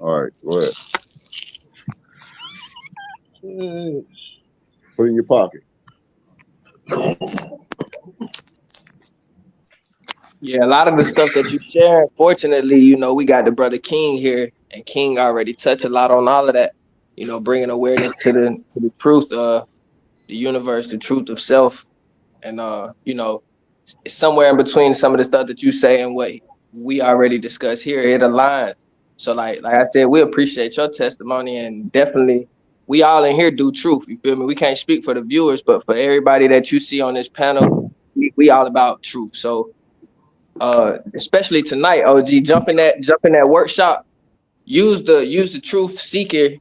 All right, go ahead. Put it in your pocket. Yeah, a lot of the stuff that you share, fortunately, you know, we got the brother King here, and King already touched a lot on all of that, you know, bringing awareness to the truth of the universe, the truth of self. And, you know, it's somewhere in between some of the stuff that you say and what we already discussed here. It aligns. So like I said, we appreciate your testimony, and definitely we all in here do truth. You feel me? We can't speak for the viewers, but for everybody that you see on this panel, we all about truth. So especially tonight, OG, jump in that workshop, use the truth seeking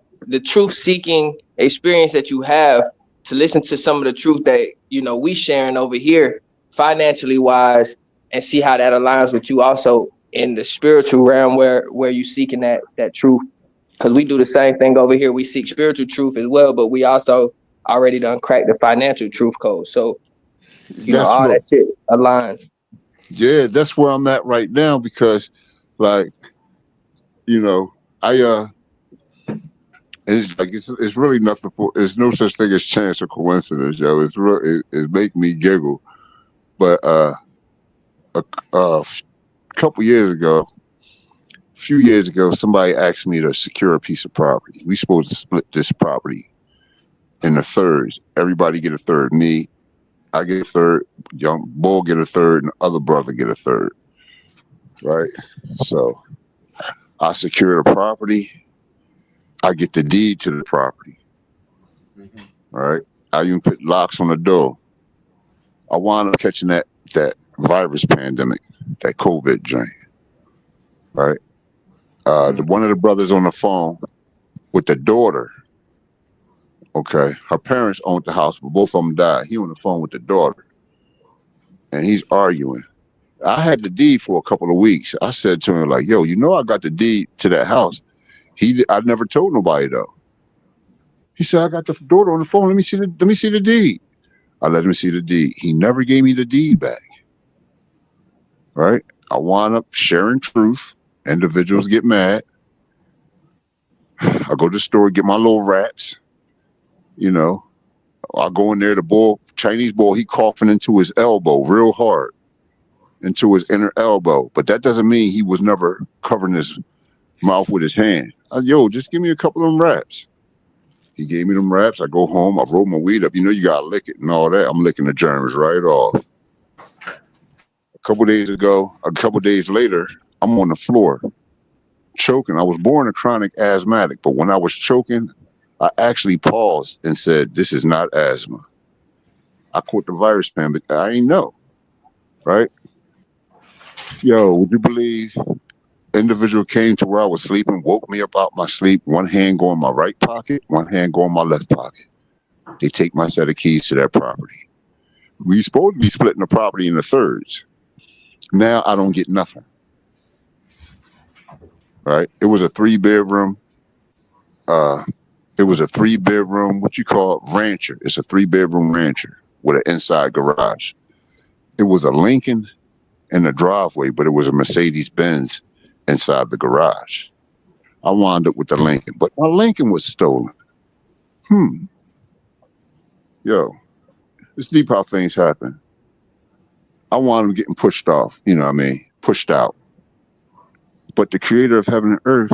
experience that you have to listen to some of the truth that, you know, we sharing over here financially wise, and see how that aligns with you also in the spiritual realm where you seeking that truth. Because we do the same thing over here. We seek spiritual truth as well, but we also already done cracked the financial truth code. So, you know, all that shit aligns. Yeah, that's where I'm at right now, because like you know, it's like it's really nothing for. There's no such thing as chance or coincidence, yo. It's real. It make me giggle. But a couple years ago, a few years ago, somebody asked me to secure a piece of property. We supposed to split this property in the thirds. Everybody get a third. Me, I get a third. Young Bull get a third, and the other brother get a third. Right. So I secure the property. I get the deed to the property. Mhm. Right. I even put locks on the door. I wound up catching that virus pandemic, that COVID joint. Right. One of the brothers on the phone with the daughter. Okay. Her parents owned the house, but both of them died. He on the phone with the daughter. And he's arguing. I had the deed for a couple of weeks. I said to him, like, yo, you know I got the deed to that house. I never told nobody though. He said, I got the daughter on the phone. Let me see the deed. I let him see the deed. He never gave me the deed back. Right? I wound up sharing truth. Individuals get mad. I go to the store, get my little wraps. You know, I go in there, Chinese boy, he coughing into his elbow real hard, into his inner elbow. But that doesn't mean he was never covering his mouth with his hand. Yo, just give me a couple of them wraps. He gave me them wraps. I go home. I roll my weed up. You know, you gotta lick it and all that. I'm licking the germs right off. A couple days later, I'm on the floor choking. I was born a chronic asthmatic, but when I was choking, I actually paused and said, "This is not asthma." I caught the virus pandemic. I ain't know, right? Yo, would you believe? Individual came to where I was sleeping, woke me up out my sleep, one hand go in my right pocket, one hand go in my left pocket. They take my set of keys to that property. We supposed to be splitting the property in the thirds. Now I don't get nothing. Right? It was a 3-bedroom. What you call rancher. It's a 3-bedroom rancher with an inside garage. It was a Lincoln in the driveway, but it was a Mercedes-Benz inside the garage. I wound up with the Lincoln, but my Lincoln was stolen. Yo, it's deep how things happen. I wound up getting pushed off, you know what I mean? Pushed out. But the creator of heaven and earth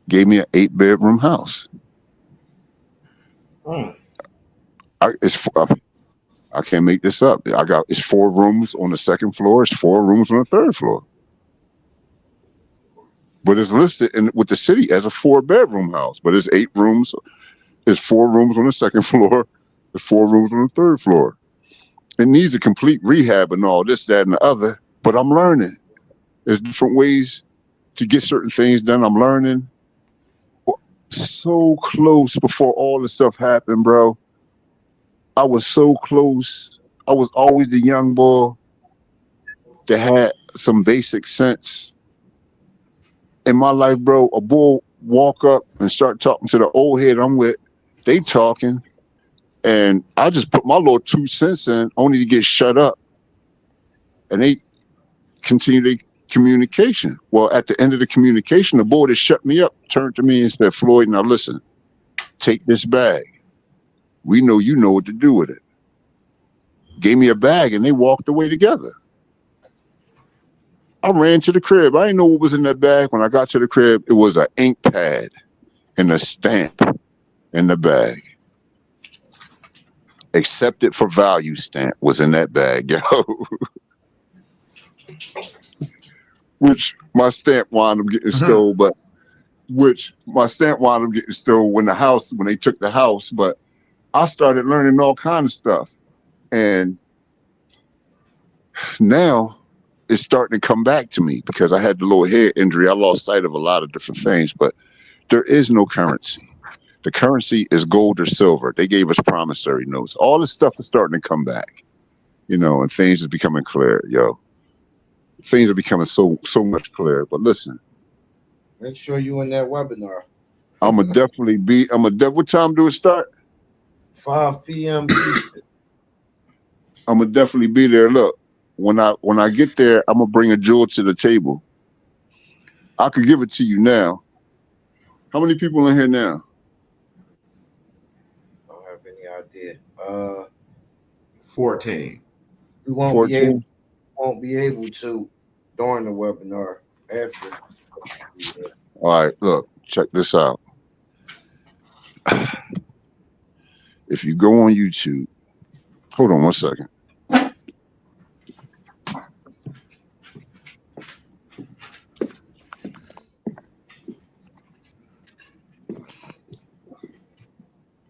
gave me an 8-bedroom house. I can't make this up. It's 4 rooms on the second floor. It's 4 rooms on the third floor. But it's listed with the city as a 4-bedroom house. But it's 8 rooms. It's 4 rooms on the second floor. There's 4 rooms on the third floor. It needs a complete rehab and all this, that, and the other. But I'm learning. There's different ways to get certain things done. I'm learning. So close before all this stuff happened, bro. I was so close. I was always the young boy that had some basic sense. In my life, bro, a bull walk up and start talking to the old head I'm with. They talking, and I just put my little 2 cents in, only to get shut up. And they continue their communication. Well, at the end of the communication, the boy that shut me up turned to me and said, "Floyd, now listen, take this bag. We know you know what to do with it." Gave me a bag, and they walked away together. I ran to the crib. I didn't know what was in that bag. When I got to the crib, it was an ink pad and a stamp in the bag. Accepted for value stamp was in that bag, yo. Which my stamp wound up getting stolen, when they took the house. But I started learning all kinds of stuff. And now it's starting to come back to me because I had the little head injury. I lost sight of a lot of different things, but there is no currency. The currency is gold or silver. They gave us promissory notes. All this stuff is starting to come back, you know, and things are becoming clear, yo. Things are becoming so much clearer. But listen, make sure you in that webinar. I'ma definitely what time do it start? 5 p.m. Eastern. I'ma definitely be there. Look, when I get there, I'm gonna bring a jewel to the table. I could give it to you now. How many people in here now? I don't have any idea. 14. We won't 14? be able to during the webinar. After. Yeah. All right, look, check this out. If you go on YouTube, hold on one second.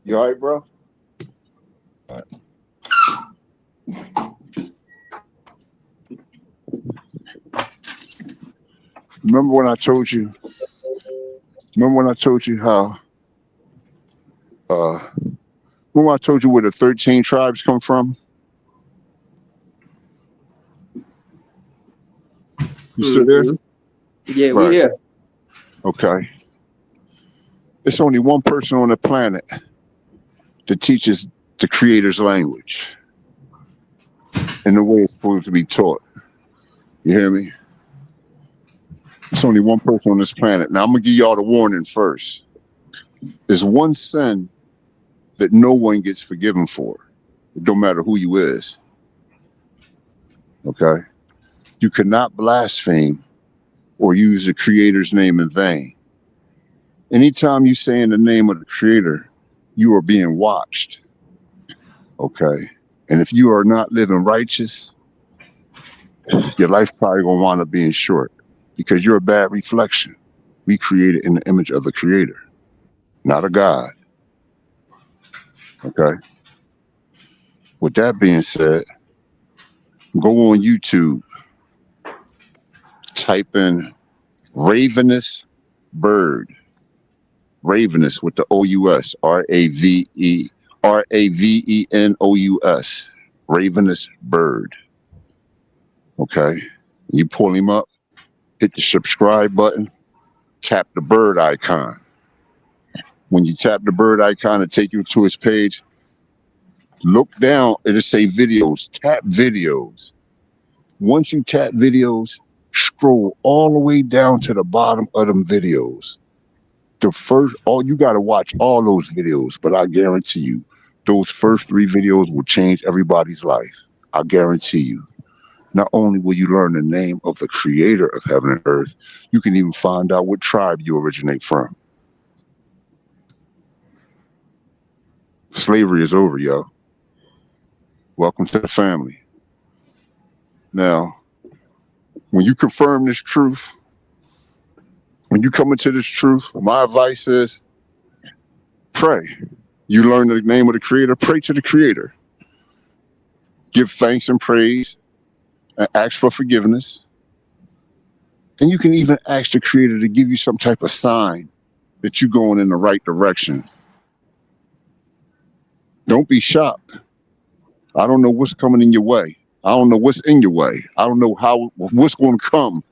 You all right, bro? All right. Remember when I told you how remember I told you where the 13 tribes come from? You still there? Yeah, Right. we here. Okay. It's only one person on the planet that teaches the Creator's language in the way it's supposed to be taught. You hear me? It's only one person on this planet. Now I'm gonna give y'all the warning first. There's one sin that no one gets forgiven for. It don't matter who you is. Okay? You cannot blaspheme or use the Creator's name in vain. Anytime you say in the name of the Creator, you are being watched. Okay? And if you are not living righteous, your life probably gonna wind up being short because you're a bad reflection. We created in the image of the Creator, not a God. Okay? With that being said, go on YouTube, type in Ravenous Bird. Ravenous with the O-U-S, Ravenous, Ravenous Bird. Okay? You pull him up, hit the subscribe button, tap the bird icon. When you tap the bird icon, it'll take you to his page. Look down, it'll say videos, tap videos. Once you tap videos, scroll all the way down to the bottom of them videos. You got to watch all those videos, but I guarantee you, those first 3 videos will change everybody's life. I guarantee you. Not only will you learn the name of the Creator of heaven and earth, you can even find out what tribe you originate from. Slavery is over, yo. Welcome to the family. Now, when you confirm this truth, when you come into this truth, my advice is pray. You learn the name of the Creator, pray to the Creator. Give thanks and praise and ask for forgiveness. And you can even ask the Creator to give you some type of sign that you're going in the right direction. Don't be shocked. I don't know what's coming in your way. I don't know what's in your way. I don't know what's going to come.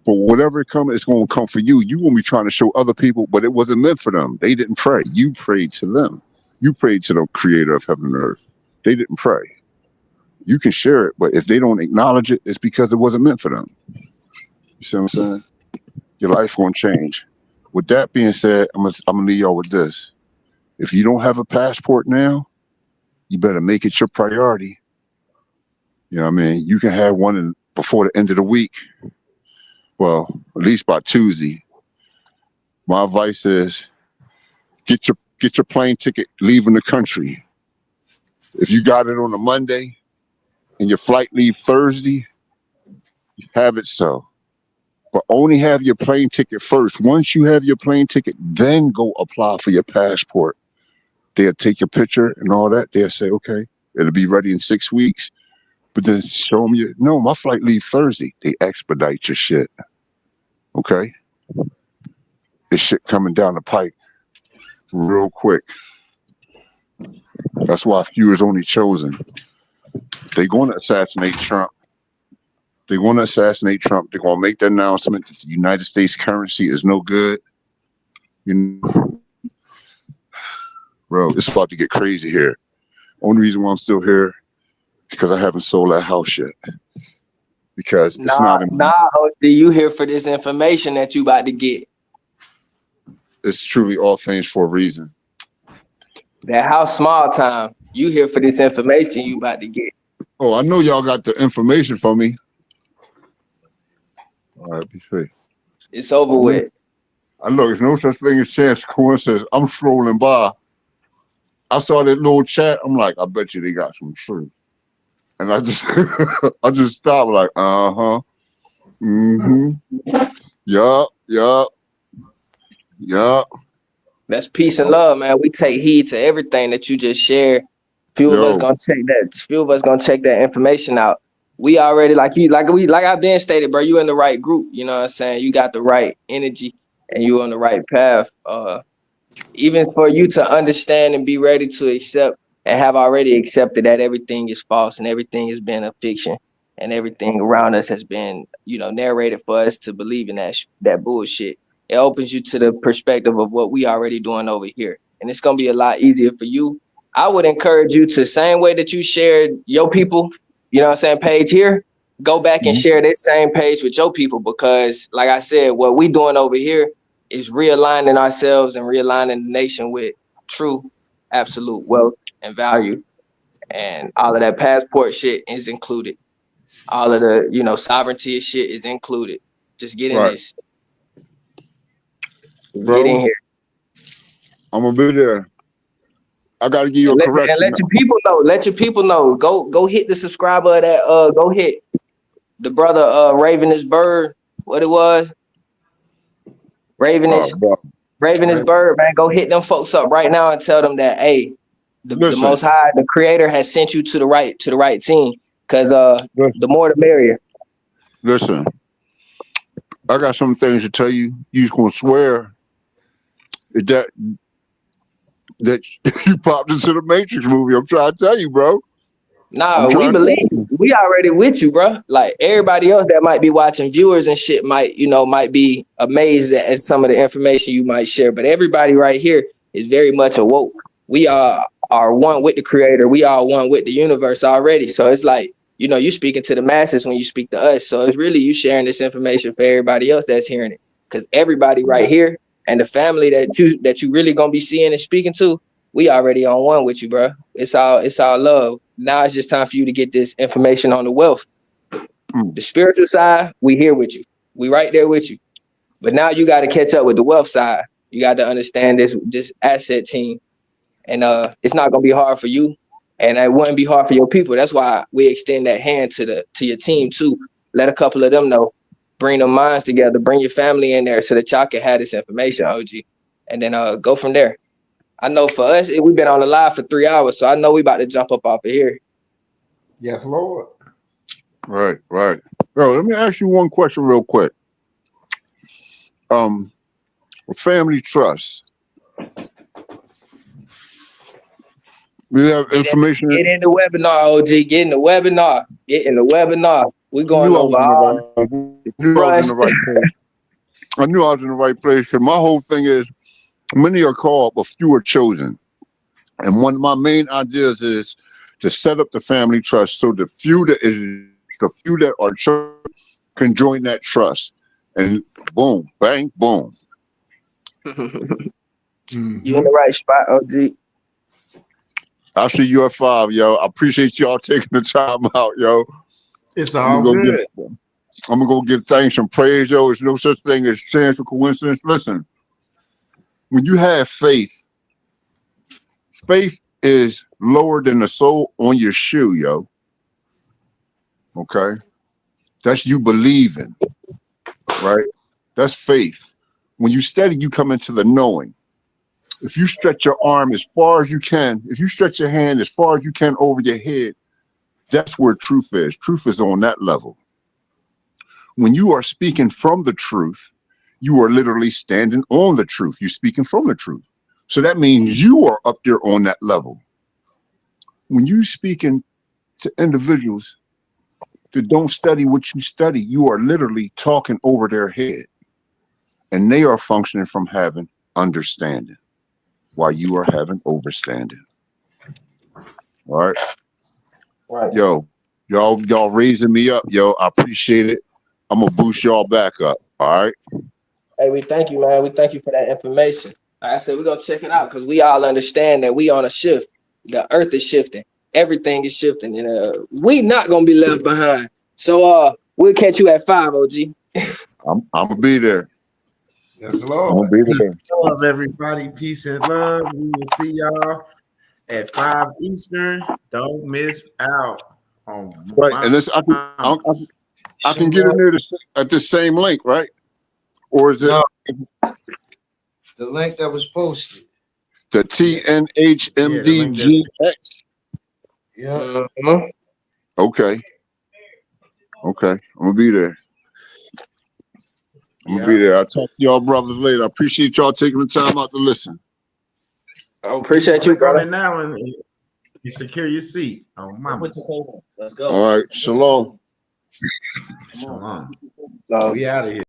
But whatever it comes, it's going to come for you. You're going to be trying to show other people, but it wasn't meant for them. They didn't pray. You prayed to them. You prayed to the Creator of heaven and earth. They didn't pray. You can share it, but if they don't acknowledge it, it's because it wasn't meant for them. You see what I'm saying? Your life won't change. With that being said, I'm gonna leave y'all with this. If you don't have a passport now, you better make it your priority. You know what I mean? You can have one before the end of the week. Well, at least by Tuesday. My advice is get your plane ticket leaving the country. If you got it on a Monday and your flight leave Thursday, have it so. But only have your plane ticket first. Once you have your plane ticket, then go apply for your passport. They'll take your picture and all that. They'll say, okay, it'll be ready in 6 weeks. But then show them no, my flight leave Thursday. They expedite your shit. Okay? This shit coming down the pike real quick. That's why few is only chosen. They're going to assassinate Trump. They're going to make the announcement that the United States currency is no good. You know, bro, it's about to get crazy here. Only reason why I'm still here is because I haven't sold that house yet. because it's not. OG, you here for this information that you about to get. It's truly all things for a reason. That house small time. You here for this information you about to get. Oh, I know y'all got the information for me. All right, be safe. It's over with. I know there's no such thing as chance coincidence. I'm scrolling by. I saw that little chat. I'm like, I bet you they got some truth. And I just I just stopped like, uh-huh. Mm-hmm. Yup. That's peace and love, man. We take heed to everything that you just shared. Few of us gonna check that information out. We already like I've been stated, bro. You in the right group. You know what I'm saying? You got the right energy and you on the right path. Even for you to understand and be ready to accept and have already accepted that everything is false and everything has been a fiction and everything around us has been, narrated for us to believe in that bullshit. It opens you to the perspective of what we already doing over here. And it's going to be a lot easier for you. I would encourage you to, same way that you shared your people, page here, go back and share this same page with your people, because like I said, what we doing over here is realigning ourselves and realigning the nation with true, absolute wealth and value. And all of that passport shit is included. All of the, sovereignty shit is included. Just get in this. Bro, get in here. I'm gonna be there. I gotta give you a correction. And let your people know. Let your people know. Go hit the subscriber of that. Go hit the brother Ravenous Bird. What it was? Ravenous Bird, man. Go hit them folks up right now and tell them that, hey, the Most High, the Creator, has sent you to the right team. Because the more the merrier. Listen, I got some things to tell you. You're gonna swear that you popped into the Matrix movie. I'm trying to tell you, bro. Nah, we believe we already with you, bro. Like everybody else that might be watching, viewers and shit might be amazed at some of the information you might share. But everybody right here is very much awoke. We are one with the Creator. We are one with the universe already. So it's like, you speaking to the masses when you speak to us. So it's really you sharing this information for everybody else that's hearing it. Because everybody right here and the family that you really gonna be seeing and speaking to, we already on one with you, bro. It's all love. Now it's just time for you to get this information on the wealth. The spiritual side, we here with you. We right there with you. But now you got to catch up with the wealth side. You got to understand this asset team. And it's not gonna be hard for you. And it wouldn't be hard for your people. That's why we extend that hand to your team too. Let a couple of them know. Bring them minds together. Bring your family in there so that y'all can have this information, OG. And then go from there. I know for us, we've been on the live for 3 hours, so I know we about to jump up off of here. Yes, Lord. Right. Bro, let me ask you one question real quick. Family trust. We have information. Get in the webinar, OG. Get in the webinar. We're going over all I knew I was in the right place because my whole thing is many are called, but few are chosen. And one of my main ideas is to set up the family trust so the few that are chosen can join that trust. And boom, bang, boom. You in the right spot, OG. I'll see you at 5, yo. I appreciate y'all taking the time out, yo. It's all good. I'm gonna go give thanks and praise, yo. There's no such thing as chance or coincidence. Listen, when you have faith is lower than the sole on your shoe, yo. Okay? That's you believing, right? That's faith. When you study, you come into the knowing. If you stretch your arm as far as you can, if you stretch your hand as far as you can over your head, that's where truth is. Truth is on that level. When you are speaking from the truth, you are literally standing on the truth. You're speaking from the truth. So that means you are up there on that level. When you speaking to individuals that don't study what you study, you are literally talking over their head. And they are functioning from having understanding while you are having overstanding. All right. Right. Yo, Y'all raising me up, yo. I appreciate it. I'm gonna boost y'all back up. All right. Hey, we thank you, man. We thank you for that information. Like I said, we're gonna check it out because we all understand that we on a shift. The earth is shifting. Everything is shifting, and we not gonna be left behind. So we'll catch you at 5, OG. I'm gonna be there. Yes, I'm gonna Lord. be there. Love everybody. Peace and love. We will see y'all at 5 Eastern. Don't miss out on Right, and this I can get in there at the same link, right? Or is it No. The link that was posted. the TNHMDGX? Yeah. Okay. Okay. I'm gonna be there. I'm gonna be there. I'll talk to y'all brothers later. I appreciate y'all taking the time out to listen. I appreciate you, Click on brother. it now and you secure your seat. Oh, mama. Let's go. All right. Shalom. Shalom. No. We out of here.